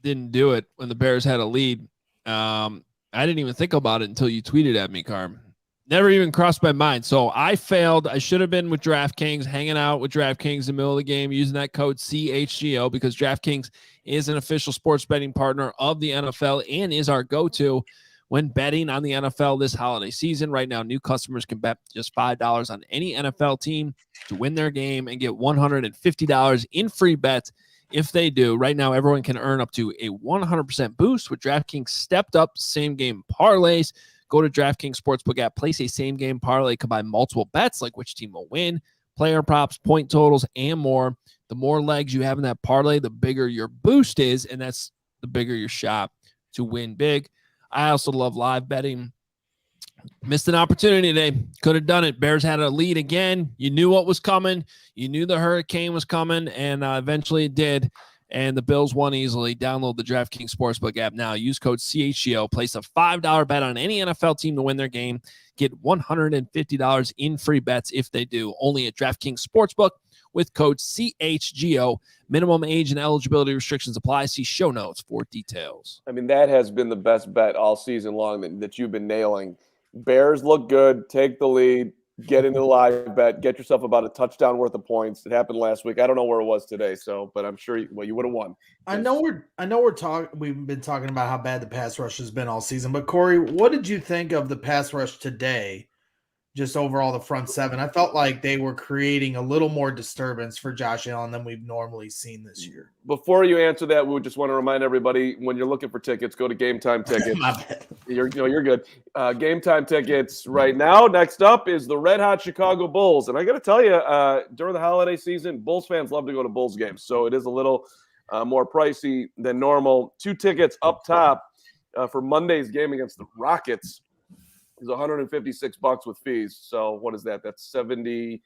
didn't do it when the Bears had a lead. I didn't even think about it until you tweeted at me, Carm. Never even crossed my mind. So I failed. I should have been with DraftKings, hanging out with DraftKings in the middle of the game, using that code CHGO, because DraftKings is an official sports betting partner of the NFL and is our go-to when betting on the NFL this holiday season. Right now, new customers can bet just $5 on any NFL team to win their game and get $150 in free bets if they do. Right now, everyone can earn up to a 100% boost with DraftKings stepped up same-game parlays. Go to DraftKings Sportsbook app, place a same-game parlay, combine multiple bets like which team will win, player props, point totals, and more. The more legs you have in that parlay, the bigger your boost is, and that's the bigger your shot to win big. I also love live betting. Missed an opportunity today. Could have done it. Bears had a lead again. You knew what was coming. You knew the hurricane was coming, and eventually it did. And the Bills won easily. Download the DraftKings Sportsbook app now. Use code CHGO. Place a $5 bet on any NFL team to win their game. Get $150 in free bets if they do. Only at DraftKings Sportsbook with code CHGO. Minimum age and eligibility restrictions apply. See show notes for details. I mean, that has been the best bet all season long that you've been nailing. Bears look good. Take the lead. Get into the live bet. Get yourself about a touchdown worth of points. It happened last week. I don't know where it was today, but I'm sure you would have won. I know we're talking. We've been talking about how bad the pass rush has been all season. But Corey, what did you think of the pass rush today? Just overall, the front seven. I felt like they were creating a little more disturbance for Josh Allen than we've normally seen this year. Before you answer that, we just want to remind everybody, when you're looking for tickets, go to Game Time Tickets. My bad. You're good. Game Time Tickets right now. Next up is the Red Hot Chicago Bulls. And I got to tell you, during the holiday season, Bulls fans love to go to Bulls games. So it is a little more pricey than normal. 2 tickets up top for Monday's game against the Rockets is $156 with fees. So what is that? That's 70.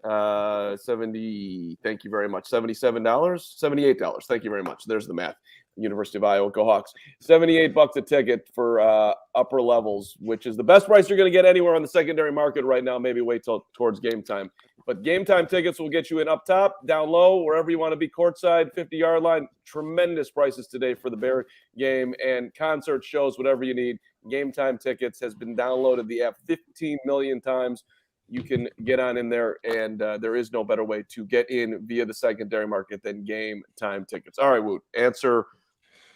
Thank you very much. $77, $78. Thank you very much. There's the math. University of Iowa, go Hawks. $78 a ticket for upper levels, which is the best price you're going to get anywhere on the secondary market right now. Maybe wait till towards game time. But Game Time Tickets will get you in up top, down low, wherever you want to be, courtside, 50-yard line. Tremendous prices today for the Bear game and concert shows, whatever you need. Game Time Tickets has been downloaded the app 15 million times. You can get on in there, and there is no better way to get in via the secondary market than Game Time Tickets. All right, Woot, answer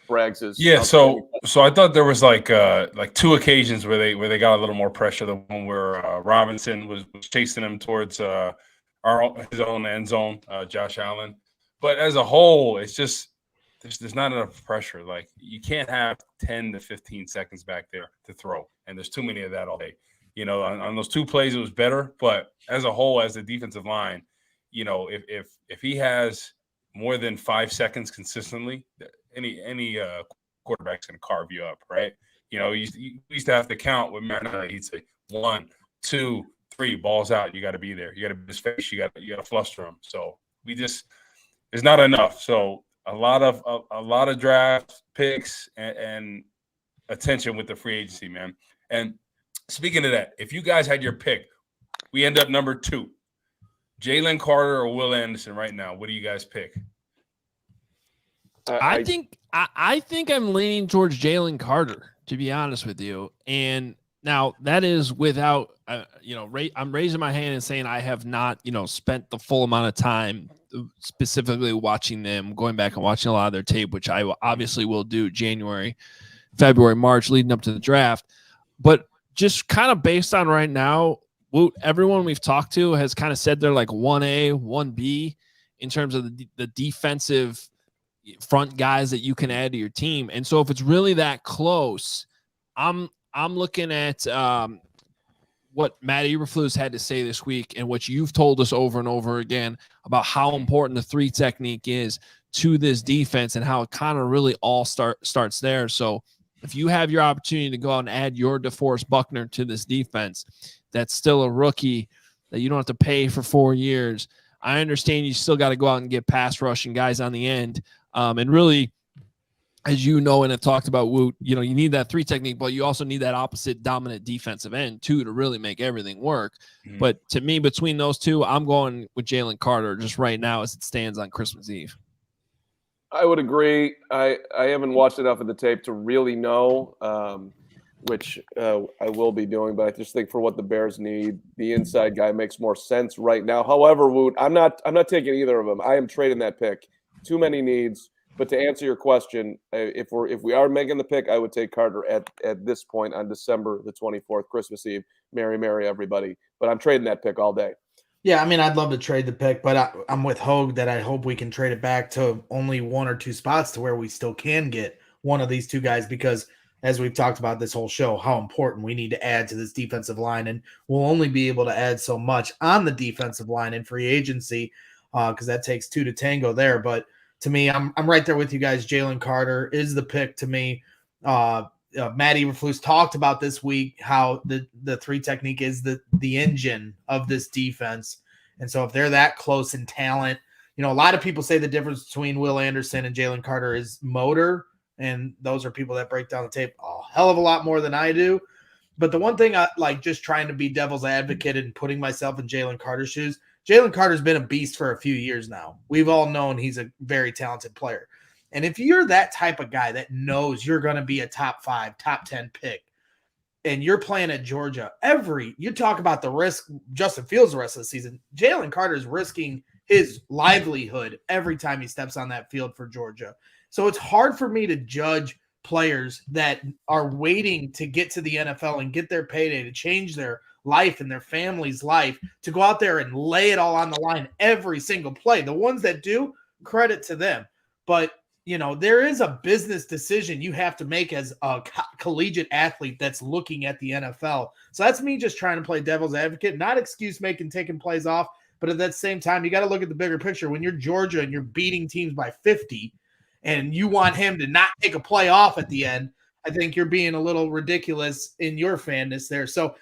Braggs's. Yeah, so I thought there was like 2 occasions where they got a little more pressure. The one where Robinson was chasing him towards his own end zone, Josh Allen. But as a whole, it's just there's not enough pressure. Like, you can't have 10 to 15 seconds back there to throw, and there's too many of that all day. You know, on those 2 plays, it was better. But as a whole, as a defensive line, you know, if he has more than 5 seconds consistently, any quarterback's going to carve you up, right? You know, you used to have to count with Marinelli. He'd say 1, 2, 3, balls out. You got to be there. You got to be his face. You got to fluster him. So it's not enough. So a lot of draft picks and attention with the free agency, man. And speaking of that, if you guys had your pick, we end up number 2, Jalen Carter or Will Anderson right now. What do you guys pick? I think I'm leaning towards Jalen Carter, to be honest with you. And now that is without, I'm raising my hand and saying I have not, spent the full amount of time specifically watching them, going back and watching a lot of their tape, which I obviously will do January, February, March, leading up to the draft. But just kind of based on right now, everyone we've talked to has kind of said they're like 1A, 1B in terms of the defensive front guys that you can add to your team. And so if it's really that close, I'm looking at what Matt Eberflus had to say this week and what you've told us over and over again about how important the 3 technique is to this defense and how it kind of really all starts there. So if you have your opportunity to go out and add your DeForest Buckner to this defense, that's still a rookie that you don't have to pay for 4 years. I understand you still got to go out and get pass rushing guys on the end. And really, as you know and have talked about, Woot, you need that 3 technique, but you also need that opposite dominant defensive end too to really make everything work. Mm-hmm. But to me, between those two, I'm going with Jalen Carter just right now as it stands on Christmas Eve. I would agree. I haven't watched enough of the tape to really know, which I will be doing. But I just think for what the Bears need, the inside guy makes more sense right now. However, Woot, I'm not taking either of them. I am trading that pick. Too many needs. But to answer your question, if we are making the pick, I would take Carter at this point on December the 24th, Christmas Eve. Merry everybody. But I'm trading that pick all day. Yeah, I mean, I'd love to trade the pick, but I'm with Hogue that I hope we can trade it back to only 1 or 2 spots to where we still can get one of these 2 guys because, as we've talked about this whole show, how important we need to add to this defensive line, and we'll only be able to add so much on the defensive line in free agency because that takes 2 to tango there. But to me, I'm right there with you guys. Jalen Carter is the pick to me. Matt Eberflus talked about this week how the 3 technique is the engine of this defense. And so if they're that close in talent, a lot of people say the difference between Will Anderson and Jalen Carter is motor. And those are people that break down the tape a hell of a lot more than I do. But the one thing I like, just trying to be devil's advocate and putting myself in Jalen Carter's shoes, Jalen Carter's been a beast for a few years now. We've all known he's a very talented player. And if you're that type of guy that knows you're going to be a top 5, top 10 pick, and you're playing at Georgia, you talk about the risk Justin Fields the rest of the season. Jalen Carter's risking his livelihood every time he steps on that field for Georgia. So it's hard for me to judge players that are waiting to get to the NFL and get their payday to change their life and their family's life to go out there and lay it all on the line every single play. The ones that do, credit to them. But, there is a business decision you have to make as a collegiate athlete that's looking at the NFL. So that's me just trying to play devil's advocate, not excuse making, taking plays off. But at that same time, you got to look at the bigger picture. When you're Georgia and you're beating teams by 50 and you want him to not take a play off at the end, I think you're being a little ridiculous in your fanness there. So,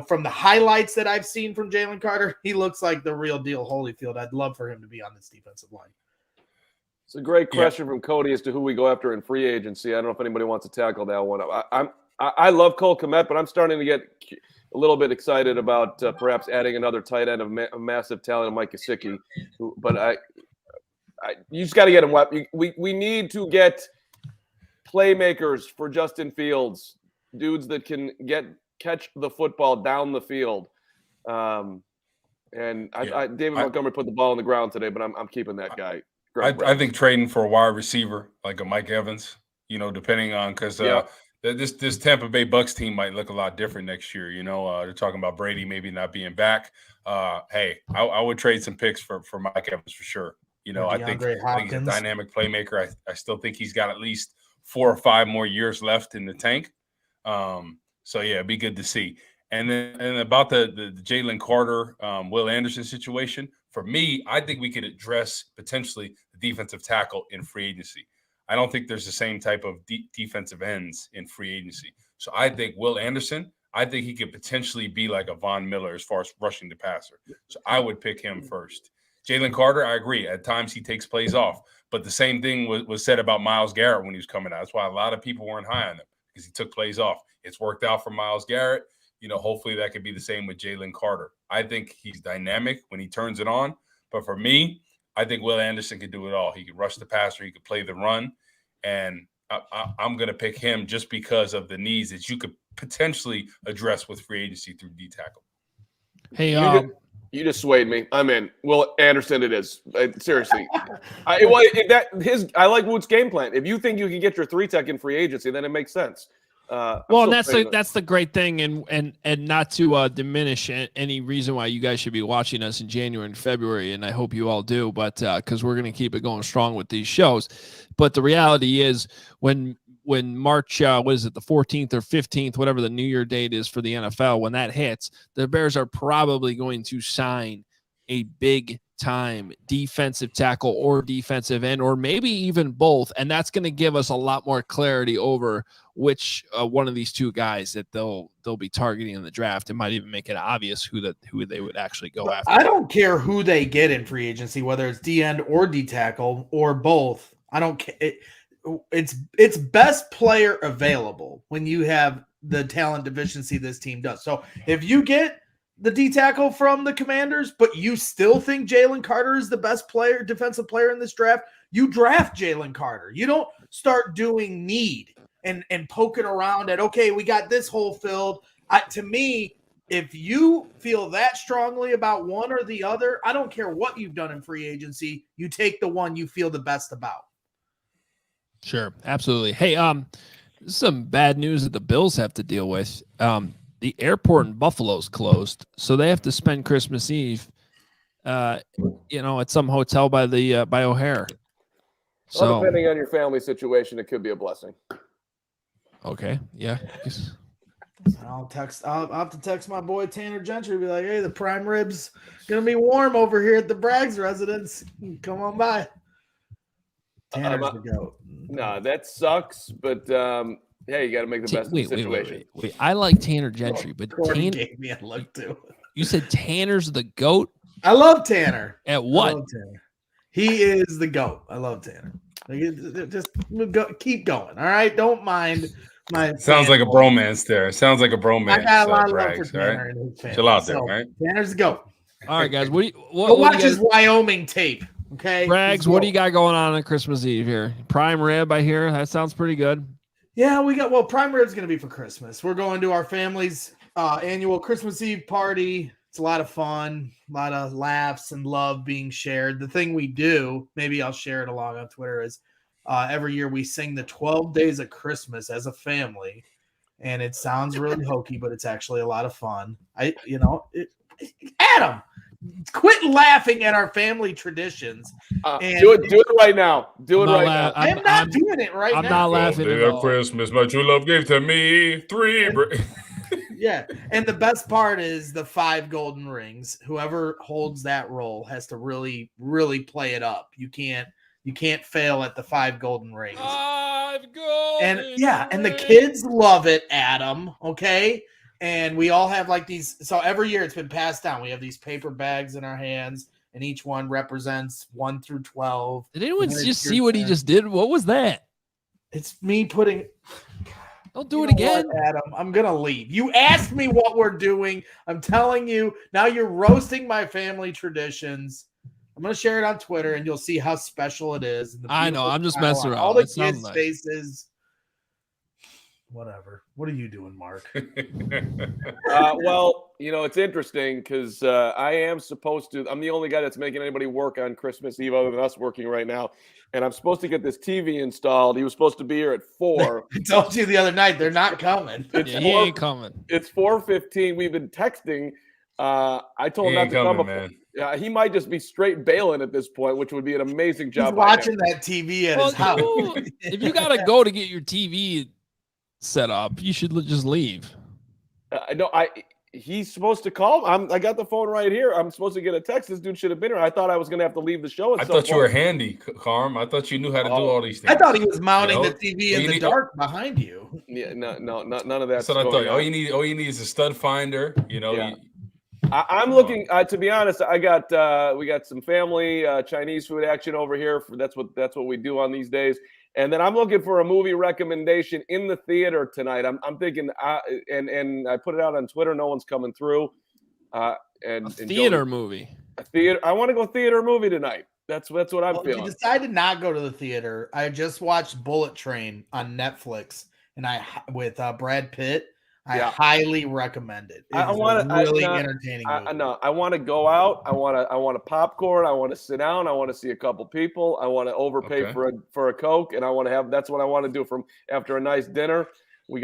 from the highlights that I've seen from Jalen Carter, he looks like the real deal Holyfield. I'd love for him to be on this defensive line. It's a great question from Cody as to who we go after in free agency. I don't know if anybody wants to tackle that one. I love Cole Kmet, but I'm starting to get a little bit excited about perhaps adding another tight end of massive talent, Mike Gesicki. But you just got to get him wet. We need to get playmakers for Justin Fields, dudes that can catch the football down the field. David Montgomery put the ball on the ground today, but I'm keeping that guy. I think trading for a wide receiver like a Mike Evans, depending on because this Tampa Bay Bucks team might look a lot different next year. They're talking about Brady maybe not being back. I would trade some picks for Mike Evans for sure. I think he's a dynamic playmaker. I still think he's got at least 4 or 5 more years left in the tank. So yeah, it'd be good to see. And about the Jalen Carter, Will Anderson situation, for me, I think we could address potentially the defensive tackle in free agency. I don't think there's the same type of defensive ends in free agency. So I think Will Anderson, I think he could potentially be like a Von Miller as far as rushing the passer. So I would pick him first. Jalen Carter, I agree. At times he takes plays off. But the same thing was said about Myles Garrett when he was coming out. That's why a lot of people weren't high on him, because he took plays off. It's worked out for Myles Garrett. Hopefully that could be the same with Jalen Carter. I think he's dynamic when he turns it on. But for me, I think Will Anderson could do it all. He could rush the passer. He could play the run. And I'm going to pick him just because of the needs that you could potentially address with free agency through D tackle. Hey, you just swayed me. I'm in. Will Anderson, it is. Seriously. I like Wood's game plan. If you think you can get your 3-tech in free agency, then it makes sense. Well, and that's the great thing, and not to diminish any reason why you guys should be watching us in January and February, and I hope you all do, but because we're going to keep it going strong with these shows. But the reality is, when March, what is it, the 14th or 15th, whatever the New Year date is for the NFL, when that hits, the Bears are probably going to sign a big time defensive tackle or defensive end, or maybe even both, and that's going to give us a lot more clarity over which one of these two guys that they'll be targeting in the draft. It might even make it obvious who they would actually go after. I don't care who they get in free agency, whether it's D end or D tackle or both. I don't care. It's best player available when you have the talent deficiency this team does. So if you get the D tackle from the Commanders, but you still think Jalen Carter is the best defensive player in this draft, you draft Jalen Carter. You don't start doing need and poking around at, okay, we got this hole filled. To me, if you feel that strongly about one or the other, I don't care what you've done in free agency, you take the one you feel the best about. Sure, absolutely. Hey, some bad news that the Bills have to deal with. The airport in Buffalo's closed, so they have to spend Christmas Eve, at some hotel by O'Hare. So, well, depending on your family situation, it could be a blessing. Okay, yeah. I'll have to text my boy Tanner Gentry, be like, hey, the prime rib's gonna be warm over here at the Braggs residence. Come on by. Tanner's the goat. No, that sucks, but hey, you got to make the best of the situation. Wait. I like Tanner Gentry, but Tanner gave me a look too. You said Tanner's the GOAT? I love Tanner. At what? I love Tanner. He is the GOAT. I love Tanner. Just keep going. All right. Don't mind my. Sounds like a bromance there. Sounds like a bromance. I got a lot of love for Tanner right? and his family. Chill out there, right? Tanner's the GOAT. All right, guys. What watch his Wyoming tape. Okay. Braggs, what do you got going on Christmas Eve here? Prime rib, I hear. That sounds pretty good. Yeah, prime rib's going to be for Christmas. We're going to our family's annual Christmas Eve party. It's a lot of fun, a lot of laughs and love being shared. The thing we do, maybe I'll share it along on Twitter, is every year we sing the 12 Days of Christmas as a family. And it sounds really hokey, but it's actually a lot of fun. Adam, quit laughing at our family traditions. Do it right now. Do it right now. I'm not doing it right now. I'm not laughing at all. Christmas, my true love gave to me 3. Yeah, and the best part is the 5 golden rings. Whoever holds that role has to really, really play it up. You can't fail at the 5 golden rings. 5 golden and the kids love it, Adam. Okay. And we all have like these. So every year it's been passed down. We have these paper bags in our hands, and each one represents 1 through 12. Did anyone just see what he just did? What was that? It's me putting. Don't do it again, Adam. I'm gonna leave. You asked me what we're doing. I'm telling you now. You're roasting my family traditions. I'm gonna share it on Twitter, and you'll see how special it is. I know. I'm just messing around. All the kids' faces. Whatever. What are you doing, Mark? Well, it's interesting because I am supposed to. I'm the only guy that's making anybody work on Christmas Eve other than us working right now. And I'm supposed to get this TV installed. He was supposed to be here at 4. I told you the other night they're not coming. He ain't coming. It's 4:15. We've been texting. I told him not to come. Man. Yeah, he might just be straight bailing at this point, which would be an amazing job. He's watching that TV at his house. If you gotta go to get your TV set up, you should just leave. he's supposed to call. I got the phone right here. I'm supposed to get a text. This dude should have been here. I thought I was going to have to leave the show. I thought you were handy, Carm. I thought you knew how to do all these things. I thought he was mounting You know? the TV in the dark behind you. Yeah, no, none of that. That's what I thought. All you need is a stud finder. You know. Yeah. I'm looking. To be honest, we got some family Chinese food action over here. That's what we do on these days. And then I'm looking for a movie recommendation in the theater tonight. I'm thinking, and I put it out on Twitter. No one's coming through. And theater movie. A theater. I want to go theater movie tonight. That's what I'm feeling. If you decide to not go to the theater, I just watched Bullet Train on Netflix, and with Brad Pitt. I highly recommend it. I want to really entertaining. I want to go out. I want to popcorn. I want to sit down. I want to see a couple people. I want to overpay for a Coke, and I want to have. That's what I want to do from after a nice dinner. We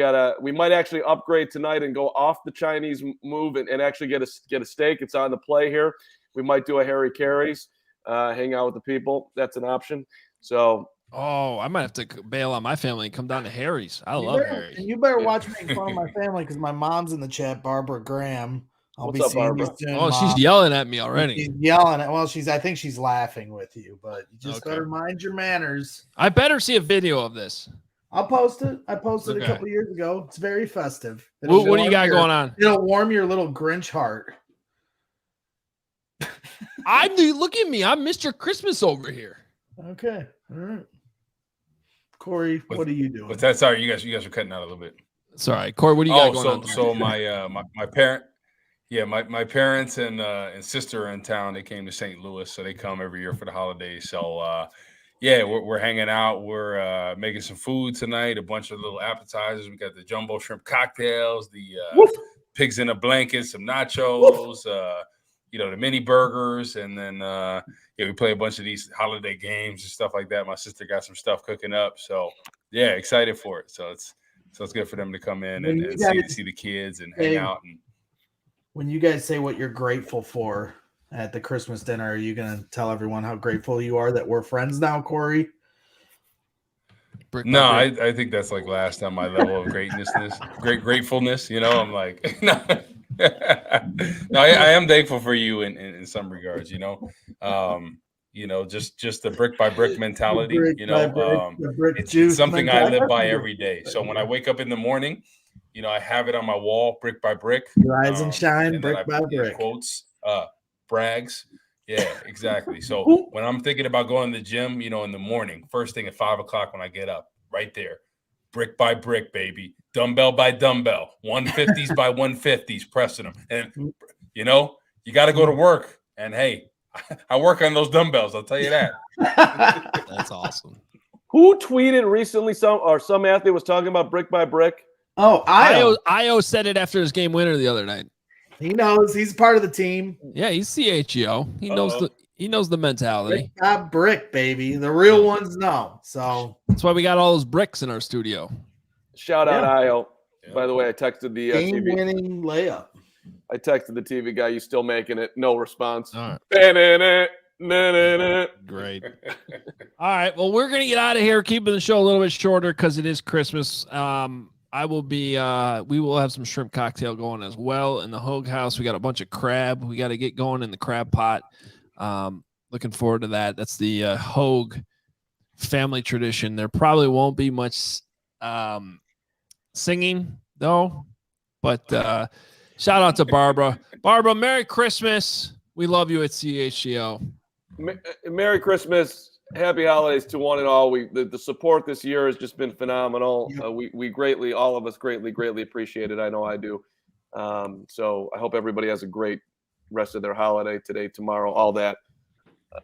might actually upgrade tonight and go off the Chinese move and actually get a steak. It's on the play here. We might do a Harry Carey's, hang out with the people. That's an option. So. Oh, I might have to bail on my family and come down to Harry's. I love Harry's. You better watch making fun of my family because my mom's in the chat, Barbara Graham. What's up, Barbara? Soon, Mom. She's yelling at me already. She's yelling at. Well, I think she's laughing with you, but you just better mind your manners. I better see a video of this. I'll post it. I posted a couple years ago. It's very festive. What do you got going on? It'll warm your little Grinch heart. Look at me. I'm Mr. Christmas over here. Okay. All right. Corey, what are you doing? What's that? Sorry, you guys are cutting out a little bit. Sorry, Corey, what do you got going on? So my parents and sister are in town. They came to St. Louis, so they come every year for the holidays. So we're hanging out. We're making some food tonight. A bunch of little appetizers. We got the jumbo shrimp cocktails, the pigs in a blanket, some nachos. The mini burgers, and then we play a bunch of these holiday games and stuff like that. My sister got some stuff cooking up, so excited for it. So it's good for them to come in and see the kids and hang out. And when you guys say what you're grateful for at the Christmas dinner, are you gonna tell everyone how grateful you are that we're friends now, Corey? No, I think that's like last on my level of gratefulness. I'm like, no. No, I am thankful for you in some regards, just the brick by brick mentality, it's something I live by every day. So when I wake up in the morning, I have it on my wall, brick by brick, rise and shine, brick by brick, quotes, brags. Yeah, exactly. So when I'm thinking about going to the gym, in the morning, first thing at 5:00 when I get up, right there, brick by brick, baby. Dumbbell by dumbbell, 150s by 150s, pressing them. And, you got to go to work. And, hey, I work on those dumbbells. I'll tell you that. That's awesome. Who tweeted recently some athlete was talking about brick by brick? Oh, Io said it after his game winner the other night. He knows. He's part of the team. Yeah, he's CHGO. He knows the mentality. Brick by brick, baby. The real ones know. So that's why we got all those bricks in our studio. Shout out Io. By the way, I texted the game-winning layup. I texted the TV guy. You still making it? No response. All right. Great. All right. Well, we're gonna get out of here, keeping the show a little bit shorter because it is Christmas. We will have some shrimp cocktail going as well in the Hogue House. We got a bunch of crab. We got to get going in the crab pot. Looking forward to that. That's the Hogue family tradition. There probably won't be much singing though, but shout out to Barbara. Barbara, Merry Christmas. We love you at CHGO. Merry Christmas. Happy holidays to one and all. The support this year has just been phenomenal. Yep. We greatly, all of us greatly appreciate it. I know I do. So I hope everybody has a great rest of their holiday today, tomorrow, all that.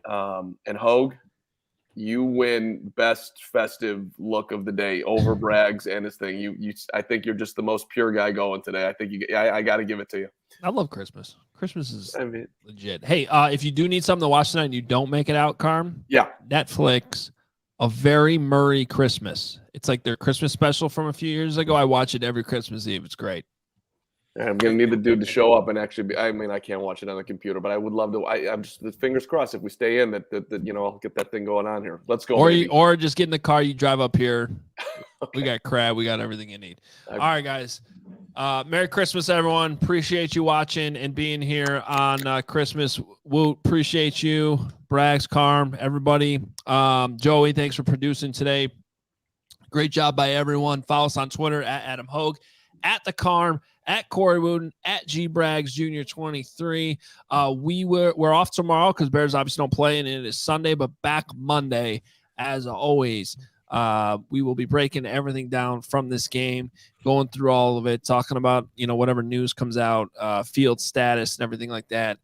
And Hogue, you win best festive look of the day over Braggs and his thing. I think you're just the most pure guy going today. I think I got to give it to you. I love Christmas. Christmas is legit. Hey, if you do need something to watch tonight and you don't make it out, Carm, Netflix, A Very Murray Christmas. It's like their Christmas special from a few years ago. I watch it every Christmas Eve. It's great. I'm gonna need the dude to show up and actually I can't watch it on the computer, but I would love to. I'm just fingers crossed if we stay in that I'll get that thing going on here. Let's go. Or just get in the car. You drive up here. We got crab. We got everything you need. All right, guys. Merry Christmas, everyone. Appreciate you watching and being here on Christmas. Woot, appreciate you. Braggs, Carm, everybody. Joey, thanks for producing today. Great job by everyone. Follow us on Twitter at Adam Hogue, at the Carm, at Corey Wooden, at G Braggs Jr. 23. We're off tomorrow because Bears obviously don't play, and it is Sunday, but back Monday, as always. We will be breaking everything down from this game, going through all of it, talking about, whatever news comes out, field status and everything like that.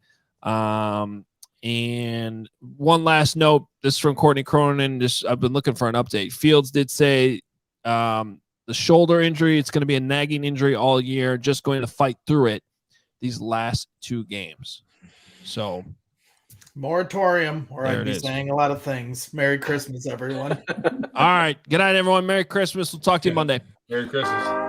And one last note, this is from Courtney Cronin. I've been looking for an update. Fields did say the shoulder injury, it's going to be a nagging injury all year, just going to fight through it these last 2 games. So moratorium, or there I'd be saying a lot of things. Merry Christmas, everyone. All right. Good night, everyone. Merry Christmas. We'll talk to you Monday. Merry Christmas.